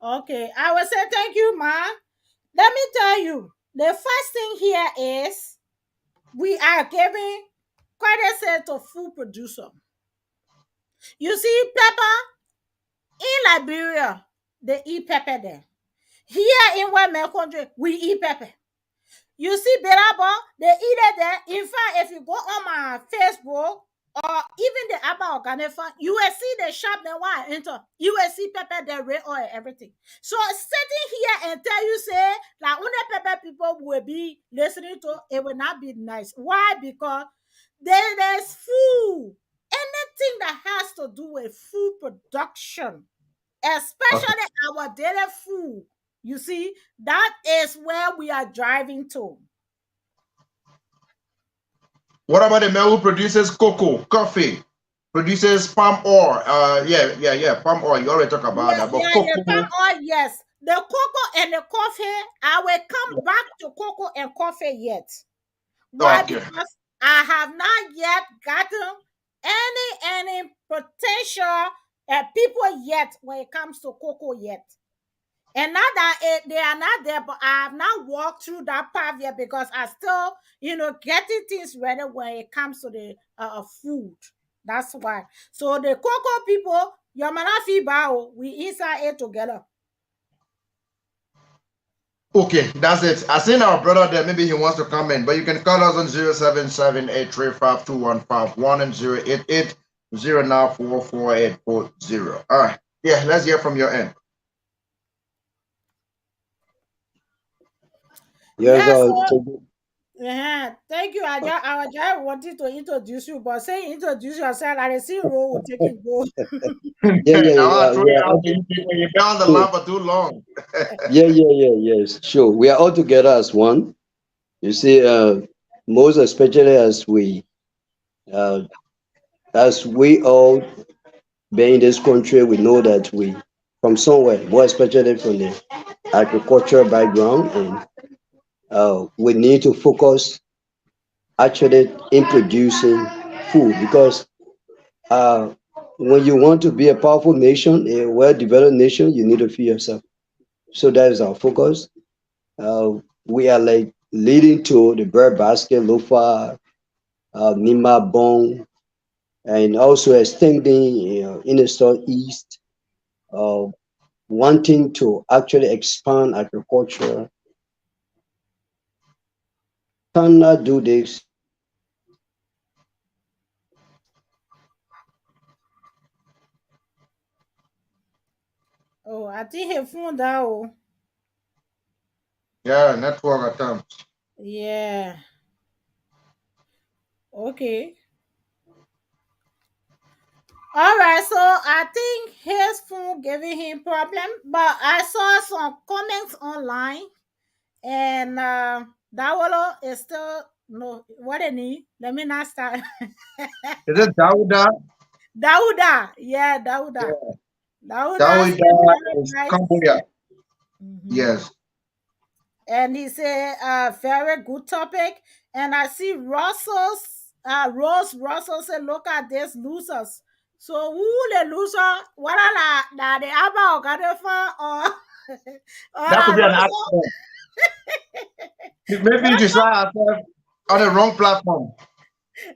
Okay, I will say thank you, ma. Let me tell you, the first thing here is we are giving credit to food producer. You see, pepper in Liberia, they eat pepper there. Here in West country, we eat pepper. You see, Beraba, they eat it there. In fact, if you go on my Facebook or even the Abba Organic Farm, you will see the shop then why I enter. You will see pepper, the red oil, everything. So sitting here and tell you, say, like when the pepper people will be listening to, it will not be nice. Why? Because there's food. Anything that has to do with food production, Okay. especially our daily food. You see, that is where we are driving to. What about the man who produces cocoa, coffee, produces palm oil? Yeah, palm oil. You already talked about Yeah, that, but yeah, yeah. cocoa. Palm oil, yes. The cocoa and the coffee, I will Yeah. come back to cocoa and coffee yet. Why? Okay. Because I have not yet gotten any potential people yet when it comes to cocoa yet. And not that they are not there, but I have not walked through that path yet because I still, getting things ready when it comes to the food. That's why. So the cocoa people, your manafi bao, we inside it together. Okay, that's it. I seen our brother there. Maybe he wants to comment, but you can call us on 077-835-2151 and 088-0944840. All right. Yeah, let's hear from your end. Yes, Yeah, so yeah, thank you. I just wanted to introduce you, but say introduce yourself, I see role will take it go. yeah, yeah, I want yeah, to throw we you are out all there. You've been on the sure. line for too long. Yeah, yeah, yeah, yes, sure. We are all together as one. You see, most especially uh, as we all being in this country, we know that we from somewhere, more especially from the agricultural background, and we need to focus actually in producing food because uh, when you want to be a powerful nation, a well-developed nation, you need to feed yourself. So that is our focus. We are like leading to the breadbasket, lofa, nima bone, and also extending in the southeast, uh, wanting to actually expand agriculture. Cannot do this. Oh, I think he found out. Yeah, network attempts. Yeah. Okay. All right, so I think his phone giving him problem, but I saw some comments online, and Dawolo is still no what they need. Let me not start. Is it Dauda? Dauda, yeah, Dauda. Yeah. Dauda Dauda said very is nice. Cambodia. Mhm. Yes. And he said, very good topic. And I see Russell said, look at these losers. So who the loser? What are the Abba or Gadefa or or That could a be an Russell? accident. Maybe you Russell? try ourselves on the wrong platform.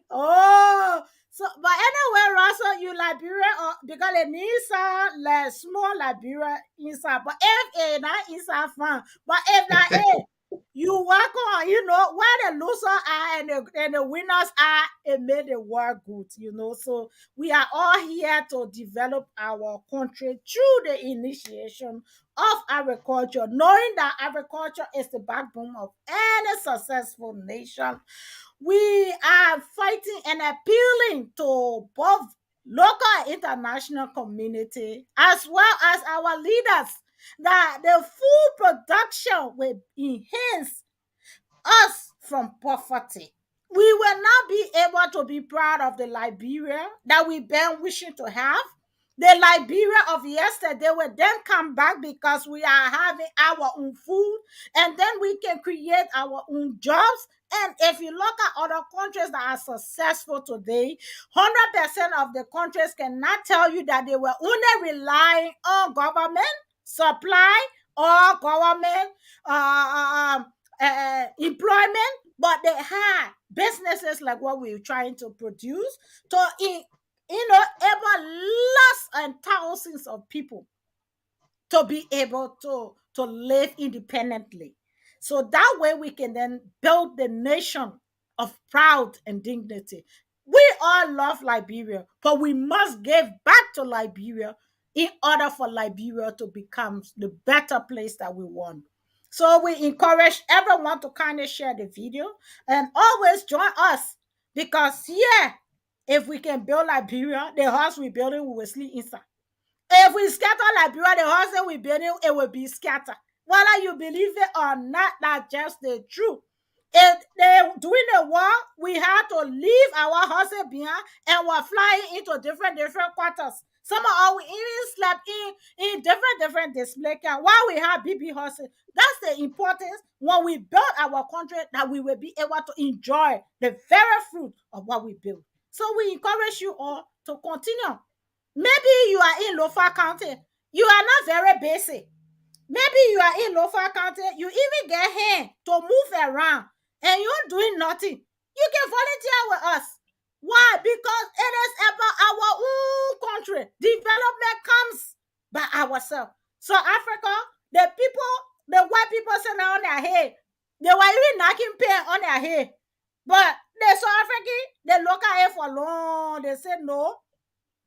Oh, so but anyway, Russell, you Liberia or because the Nisa like small Liberia inside, but if a not inside fun, but if that you work on, where the losers are and the winners are, it made the world good, So we are all here to develop our country through the initiation of agriculture, knowing that agriculture is the backbone of any successful nation. We are fighting and appealing to both local and international community as well as our leaders that the food production will enhance us from poverty. We will not be able to be proud of the Liberia that we've been wishing to have. The Liberia of yesterday will then come back because we are having our own food and then we can create our own jobs. And if you look at other countries that are successful today, 100% of the countries cannot tell you that they were only relying on government supply or government employment, but they had businesses like what we're trying to produce to able lots and thousands of people to be able to live independently. So that way we can then build the nation of proud and dignity. We all love Liberia, but we must give back to Liberia in order for Liberia to become the better place that we want. So we encourage everyone to kind of share the video and always join us because yeah, if we can build Liberia, the house we're building we will sleep inside. If we scatter Liberia, the house that we building, it will be scattered. Whether you believe it or not, that's just the truth. If they doing the war, we had to leave our houses behind and we're flying into different quarters. Some of us we even slept in different display camp while we have BB horses. That's the importance when we build our country that we will be able to enjoy the very fruit of what we build. So we encourage you all to continue. Maybe you are in Lofa County, you are not very basic. Maybe you are in Lofa County, you even get here to move around and you're doing nothing. You can volunteer with us. Why? Because it is about our own country. Development comes by ourselves. So Africa, the people, the white people sitting on their head, they were even knocking pain on their head. But the South African, they look at it for long. They say no.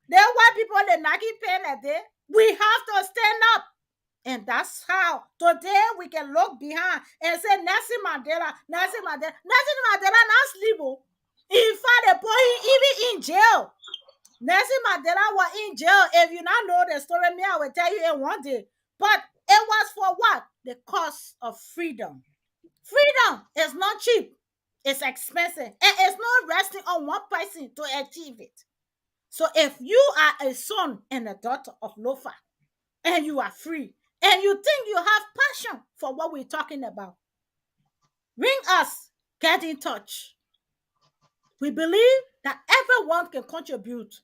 The white people, they knocking pain at it. We have to stand up. And that's how today we can look behind and say Nelson Mandela, Nelson Mandela, Nelson Mandela not sleep. In fact, they put him even in jail. Nelson Mandela was in jail. If you not know the story, me, I will tell you in one day. But it was for what? The cause of freedom. Freedom is not cheap. It's expensive. And it's not resting on one person to achieve it. So if you are a son and a daughter of Lofa, and you are free, and you think you have passion for what we're talking about, ring us, get in touch. We believe that everyone can contribute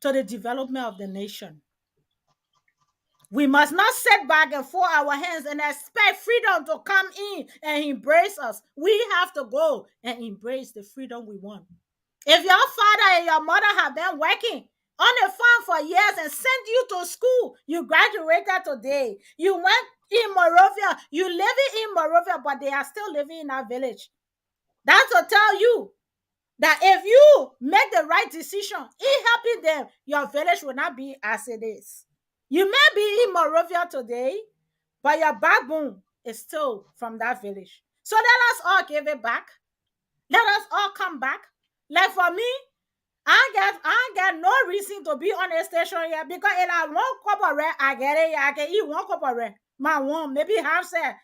to the development of the nation. We must not sit back and fold our hands and expect freedom to come in and embrace us. We have to go and embrace the freedom we want. If your father and your mother have been working on the farm for years and sent you to school, you graduated today, you went in Morovia, you living in Morovia, but they are still living in our village. That's to tell you that if you make the right decision in helping them, your village will not be as it is. You may be in Morovia today, but your backbone is still from that village. So let us all give it back. Let us all come back. Like for me, I get no reason to be on a station here because if I want cup of red, I get it. I can eat one cup of red. My one, maybe half set.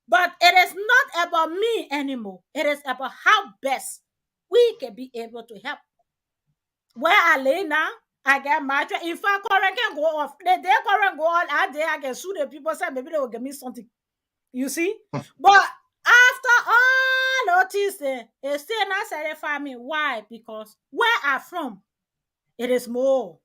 But it is not about me anymore. It is about how best we can be able to help. Where I lay now, I get mattress. In fact, current can go off. The day current go on, I can sue the people, say maybe they will give me something. You see? But after all notice, it still not satisfy me. Why? Because where I'm from, it is more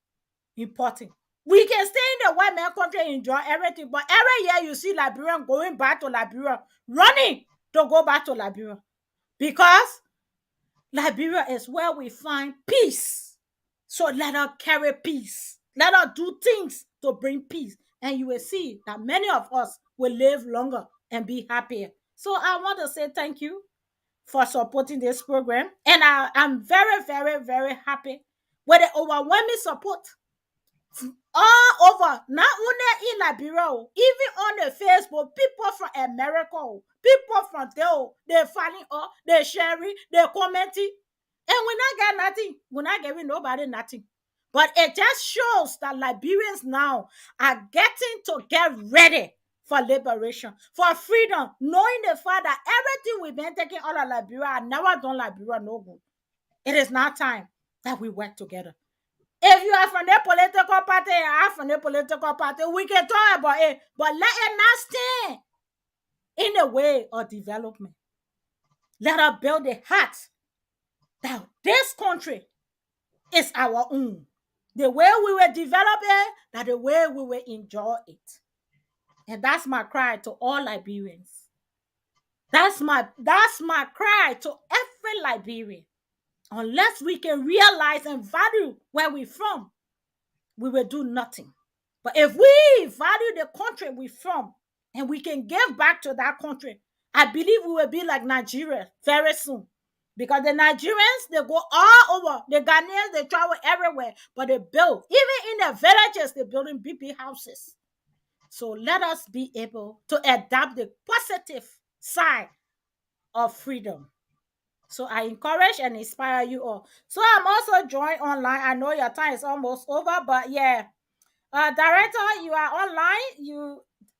important. We can stay in the white man country and enjoy everything, but every year you see Liberian going back to Liberia, running to go back to Liberia. Because Liberia is where we find peace. So let us carry peace. Let us do things to bring peace. And you will see that many of us will live longer and be happier. So I want to say thank you for supporting this program. And I'm very, very, very happy with the overwhelming support all over, not only in Liberia, even on the Facebook, people from America, people from there, they filing up, they sharing, they commenting, and we not get nothing. We're not giving nobody nothing. But it just shows that Liberians now are getting to get ready for liberation, for freedom, knowing the fact that everything we've been taking out of Liberia, I never done Liberia no good. It is now time that we work together. If you are from the political party and I'm from the political party, we can talk about it, but let it not stand in the way of development. Let us build a heart that this country is our own. The way we will develop it, that the way we will enjoy it. And that's my cry to all Liberians. That's my cry to every Liberian. Unless we can realize and value where we're from, we will do nothing. But if we value the country we're from and we can give back to that country, I believe we will be like Nigeria very soon. Because the Nigerians, they go all over. The Ghanaians, they travel everywhere. But they build. Even in the villages, they're building big houses. So let us be able to adapt the positive side of freedom. So I encourage and inspire you all. So I'm also joined online. I know your time is almost over, but yeah. Director, you are online.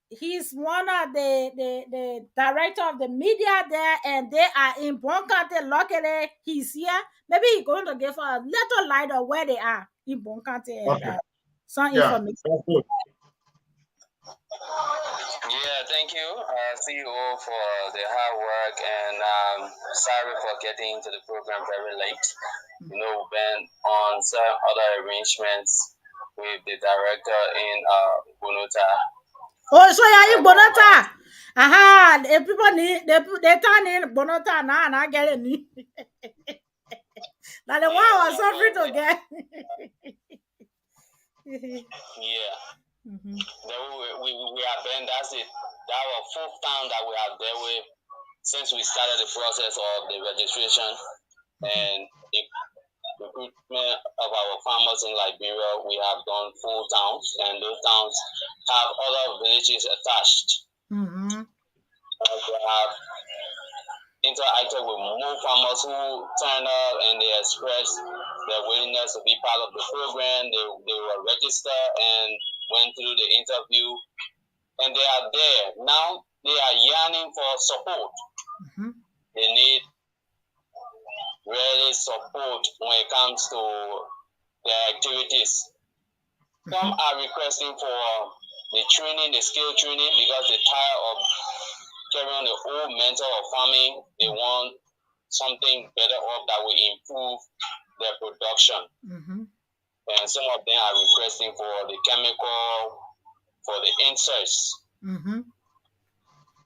He's one of the director of the media there, and they are in Bonkante. Luckily, he's here. Maybe he's going to give us a little light of where they are in Bonkante. Okay. some Yeah, information. that's good. Yeah, thank you, CEO, for the hard work, and sorry for getting into the program very late. You know, we've been on some other arrangements with the director in Bonota. Oh, so yeah, you bonota. Aha, the people need they turn in bonota now and I get it. Now the one I was suffering to get. Yeah, Mhm, then we have been, that's it. That was full time that we have been with since we started the process of the registration and the recruitment of our farmers in Liberia. We have done full towns, and those towns have other villages attached. mhm, We have interacted with more farmers who turn up and they express their willingness to be part of the program. They were registered and went through the interview, and they are there. Now they are yearning for support. mhm, They need really support when it comes to their activities. Some mhm, are requesting for the training, the skill training, because they're tired of carrying the old mental of farming. They want something better up that will improve their production. mhm, And some of them are requesting for the chemical, for the inserts. mhm.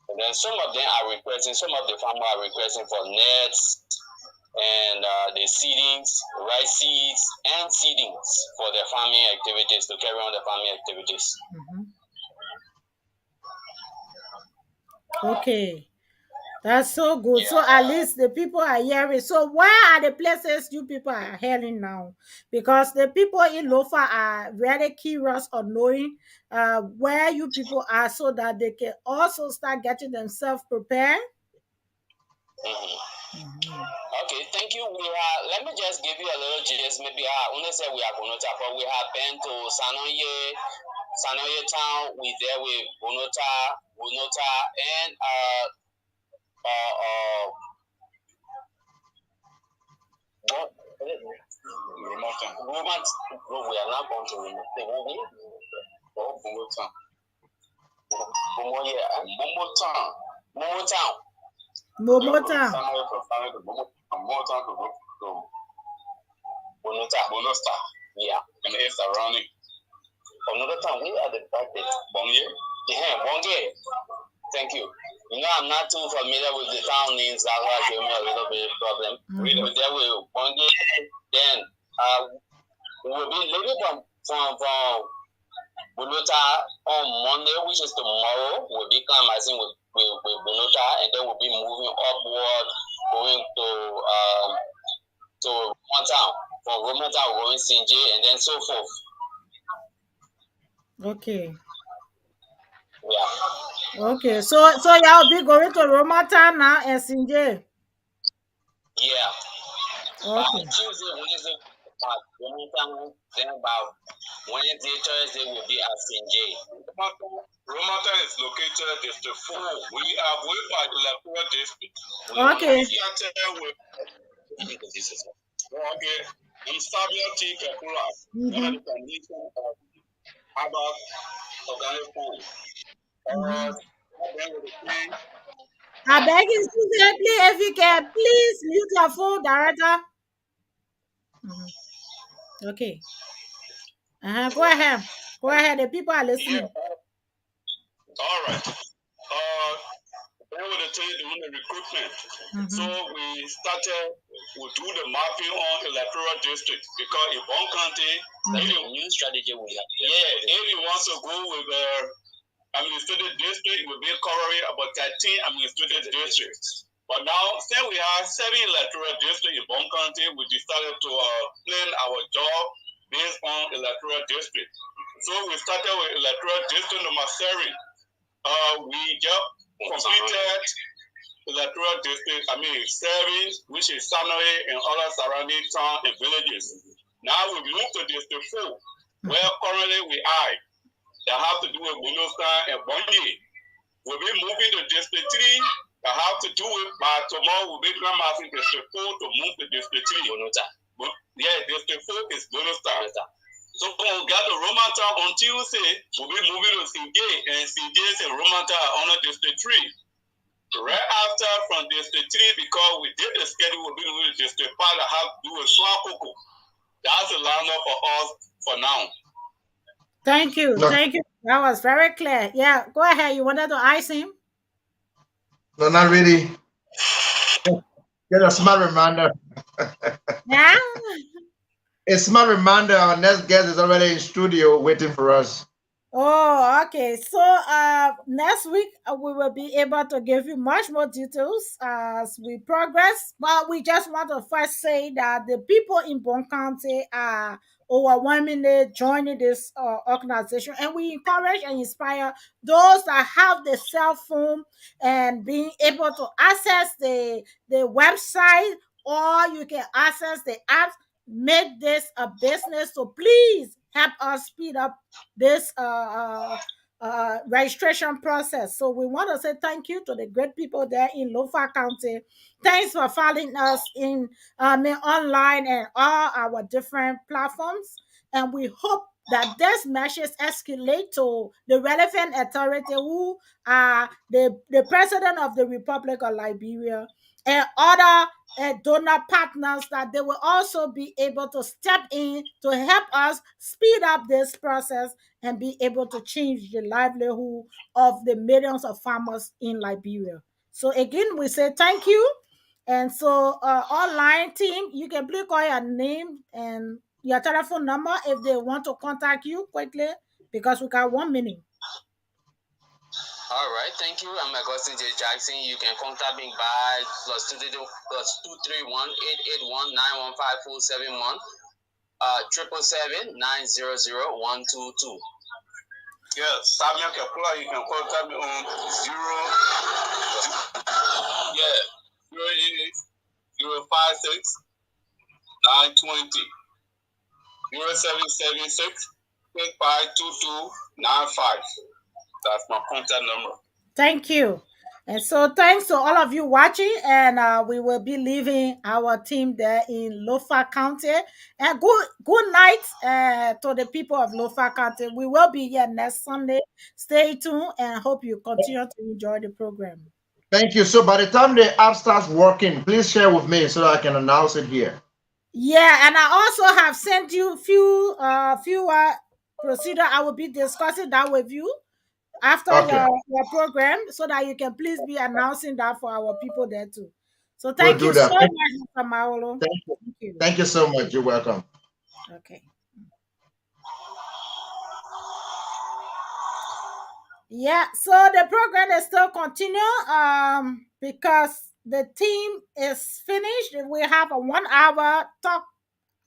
And then some of them are requesting, some of the farmers are requesting for nets and the seedings, rice seeds, and seedings for their farming activities, to carry on the farming activities. Mhm. Okay. That's so good. So Yeah. at least the people are hearing. So where are the places you people are hearing now? Because the people in Lofa are very curious on knowing where you people are so that they can also start getting themselves prepared. Mm-hmm. Mhm. Okay, thank you. Let me just give you a little gist. Maybe I only say we are Bonota, but we have been to Sanoye town. We there with Bonota, and uh, uh, Roman. No, we are not going to Bonota. Momo town. Momota. Sanoye from Sanoye to Momo town to Bonota. Yeah, and it's surrounding. Another time, we are the practice. Bonge? Yeah, Bonge. Thank you. You know, I'm not too familiar with the town names. That's why gave me a little bit of problem. We know there will Bonge. Then we will be leaving from Bonota on Monday, which is tomorrow. We'll be climaxing with Bonota, and then we'll be moving upward, going to Roman town. From Roman town, going Sinje, and then so forth. Okay. Yeah. Okay. So y'all be going to Romata now and Sinje. Yeah. By Okay. Tuesday, Wednesday, then about Wednesday, Thursday will be at St. J. Romata is located District 4. We are going by the Lakura district. We Okay. started with okay. I'm Sabia T. Kakura, one of Mm-hmm. the conditions of Abba Organic Farm. Mm-hmm. Then with the thing, I beg you, Susan, please, if you can, please mute your phone, director. Mhm. Okay. Go ahead. Go ahead. The people are yeah, listening. all right. Then with the thing, doing the recruitment. So Mm-hmm. we started, we do the mapping on electoral district because in one county, that's a new strategy we have. Yeah, if you want to go with the administrative district, it will be covering about 13 administrative districts. But now, since we have 7 electoral districts in one county, we decided to plan our job based on electoral district. So we started with electoral district number 7. We just completed electoral district, 7, which is Sanoe and other surrounding towns and villages. Now we move to district 4, where currently we are. That have to do with Bunosa and Bonji. We'll be moving to district 3. That have to do with by tomorrow. We'll be asking district 4 to move to district 3. Bonota. Yeah, district 4 is Bunosa. So when we got to Romantown on Tuesday, we'll be moving to CD, and CD is in Romantown under District 3. Right after from District 3, because we did the schedule, we'll be moving to District 5 to have to do a Swakoko. That's the lineup for us for now. Thank you. No, Thank you. That was very clear. Yeah, go ahead. You wanted to ice him? no, not really. Get a smart reminder. Yeah. A smart reminder. Our next guest is already in studio waiting for us. Oh, okay. So next week we will be able to give you much more details as we progress. But we just want to first say that the people in Bon County are overwhelmingly joining this organization, and we encourage and inspire those that have the cell phone and being able to access the website, or you can access the apps. Make this a business. So please help us speed up this registration process. So we want to say thank you to the great people there in Lofa County. Thanks for following us in online and all our different platforms. And we hope that this message escalate to the relevant authority who are the president of the Republic of Liberia and other donor partners, that they will also be able to step in to help us speed up this process and be able to change the livelihood of the millions of farmers in Liberia. So again, we say thank you. And so online team, you can please call your name and your telephone number if they want to contact you quickly, because we got 1 minute. All right, thank you. I'm Augustine J. Jackson. You can contact me by +231-881-915-471, 777-900-122. Yes, Samuel Kepler, you can contact me on 08056 0776 652295. That's my contact number. Thank you. And so thanks to all of you watching, and we will be leaving our team there in Lofa County. And good night to the people of Lofa County. We will be here next Sunday. Stay tuned and hope you continue to enjoy the program. Thank you. So by the time the app starts working, please share with me so that I can announce it here. Yeah, and I also have sent you few procedure. I will be discussing that with you after Okay, your program, so that you can please be announcing that for our people there too. So we'll thank do you so that. much, Mr. Maolo. Thank you. Thank you. Thank you so much. You're welcome. Okay. Yeah, so the program is still continue because the team is finished. We have a 1 hour talk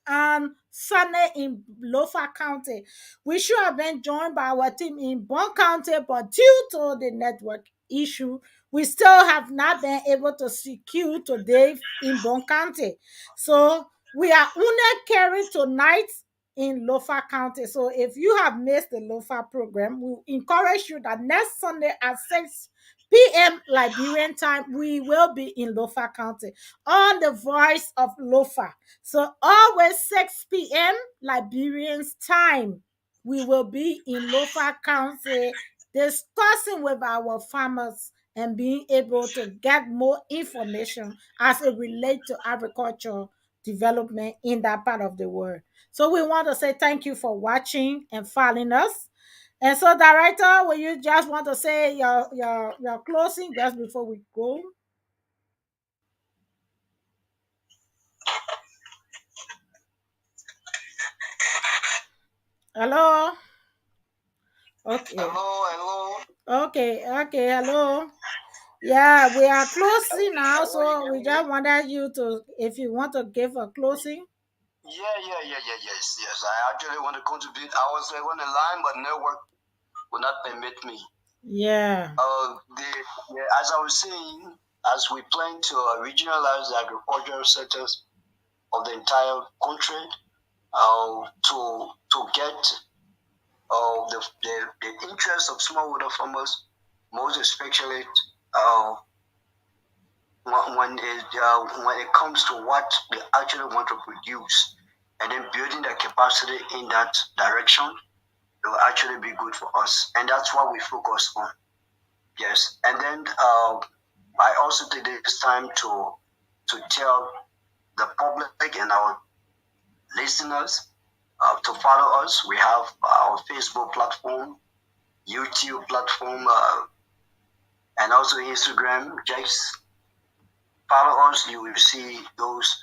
on Sunday in Lofa County. We should have been joined by our team in Bon County, but due to the network issue, we still have not been able to secure today in Bon County. So we are only carrying tonight in Lofa County. So if you have missed the Lofa program, we encourage you that next Sunday at 6 p.m. Liberian time, we will be in Lofa County on the voice of Lofa. So always 6 p.m. Liberians time, we will be in Lofa County discussing with our farmers and being able to get more information as it relates to agriculture development in that part of the world. So we want to say thank you for watching and following us. And so, director, will you just want to say your closing just before we go? Hello. Okay. Okay. Hello. Yeah, we are closing now, so we just wanted you to, if you want to give a closing. Yes. I actually want to contribute. I was on the line, but network will not permit me. Yeah. As I was saying, as we plan to regionalize the agricultural sectors of the entire country, to get the interest of smallholder farmers, most especially uh, when it comes to what they actually want to produce. and then building the capacity in that direction, it will actually be good for us. And that's what we focus on. Yes. And then I also take this time to tell the public and our listeners to follow us. We have our Facebook platform, YouTube platform, and also Instagram. Just follow us. You will see those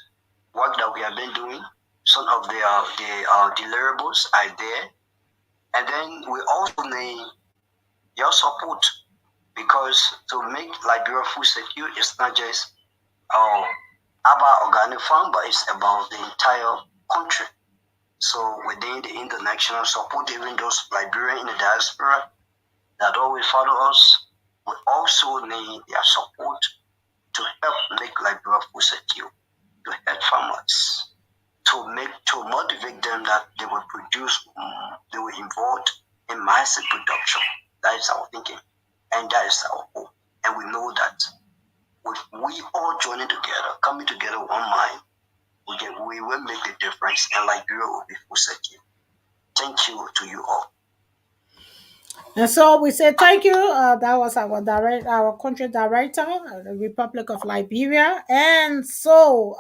work that we have been doing. Some of the deliverables are there. And then we also need your support, because to make Liberia food secure, it's not just about organic farm, but it's about the entire country. So within the international support, even those Liberians in the diaspora that always follow us, we also need their support to help make Liberia food secure, to help farmers, to motivate them that they will produce, they will involve in massive production. That is our thinking, and that is our hope. And we know that if we all joining together, coming together one mind, we will make the difference, and Liberia will be food secure. Thank you to you all. And so we say thank you. That was our country director, the Republic of Liberia. And so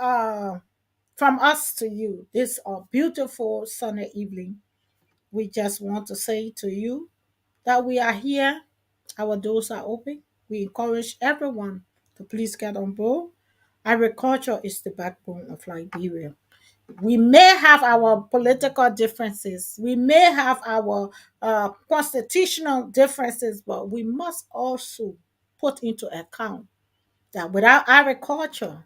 from us to you, this beautiful sunny evening, we just want to say to you that we are here. Our doors are open. We encourage everyone to please get on board. Agriculture is the backbone of Liberia. We may have our political differences, we may have our constitutional differences, but we must also put into account that without agriculture,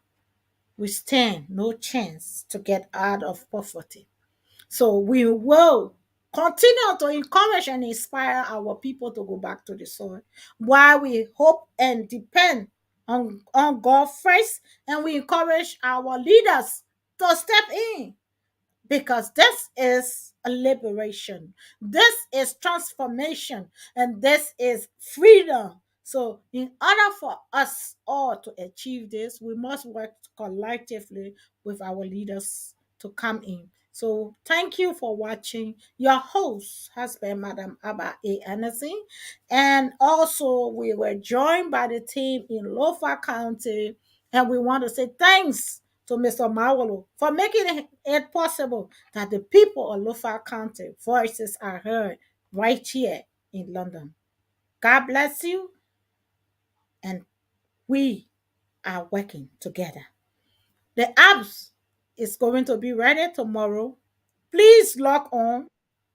we stand no chance to get out of poverty. So we will continue to encourage and inspire our people to go back to the soil while we hope and depend on God first, and we encourage our leaders to step in, because this is a liberation, this is transformation, and this is freedom. So in order for us all to achieve this, we must work collectively with our leaders to come in. So thank you for watching. Your host has been Madam Abba A. Anderson, and also we were joined by the team in Lofa County, and we want to say thanks to Mr. Mawolo for making it possible that the people of Lofa County voices are heard right here in London. God bless you, and we are working together. The apps is going to be ready tomorrow. Please log on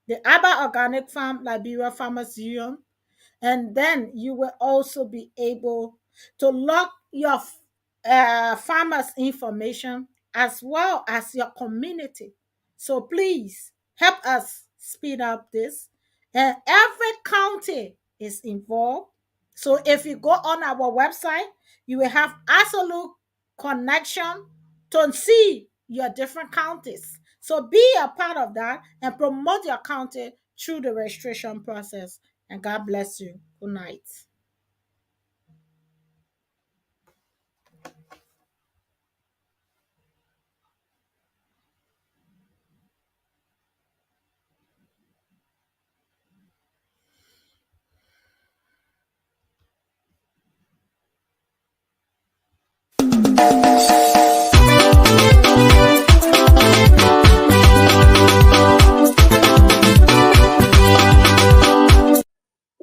the Abba Organic Farm Liberia Farmers Union, and then you will also be able to log your farmers information as well as your community. So please help us speed up this, and every county is involved. So if you go on our website, you will have absolute connection to see your different counties. So be a part of that and promote your county through the registration process. And God bless you. Good night.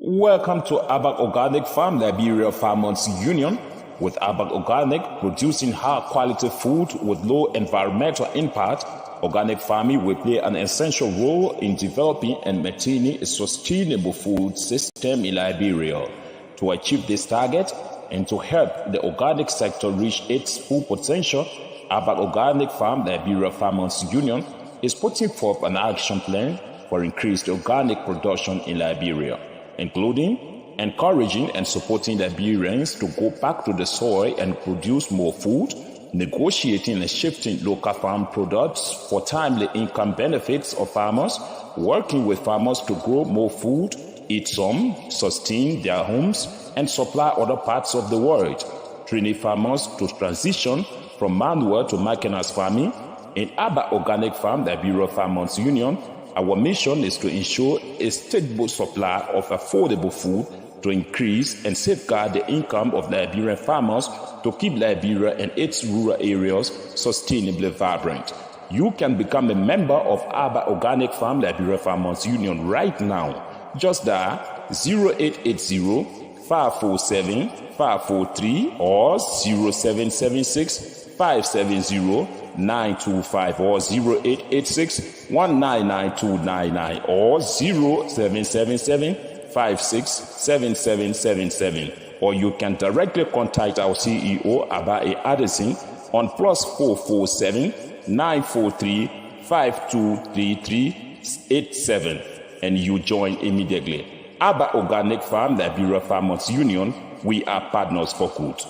Welcome to Abak Organic Farm Liberia Farmers Union. With Abak Organic producing high quality food with low environmental impact, organic farming will play an essential role in developing and maintaining a sustainable food system in Liberia. To achieve this target and to help the organic sector reach its full potential, Abak Organic Farm Liberia Farmers Union is putting forth an action plan for increased organic production in Liberia, including encouraging and supporting Liberians to go back to the soil and produce more food, negotiating and shifting local farm products for timely income benefits of farmers, working with farmers to grow more food, eat some, sustain their homes, and supply other parts of the world, training farmers to transition from manual to mechanized farming, In Abba Organic Farm, Liberia Farmers Union, our mission is to ensure a stable supply of affordable food to increase and safeguard the income of Liberian farmers to keep Liberia and its rural areas sustainably vibrant. You can become a member of Abba Organic Farm Liberia Farmers Union right now. Just dial 0880 547 543 or 0776 570 925 or 0886 199299 or 0777 567777, or you can directly contact our CEO Abae Addison on +447 943 523387 and you join immediately. Abba Organic Farm Liberia Farmers Union, we are partners for good.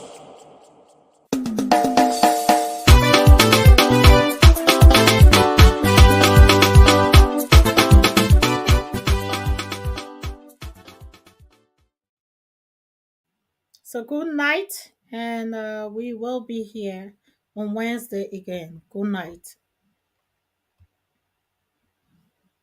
So good night, and we will be here on Wednesday again. Good night.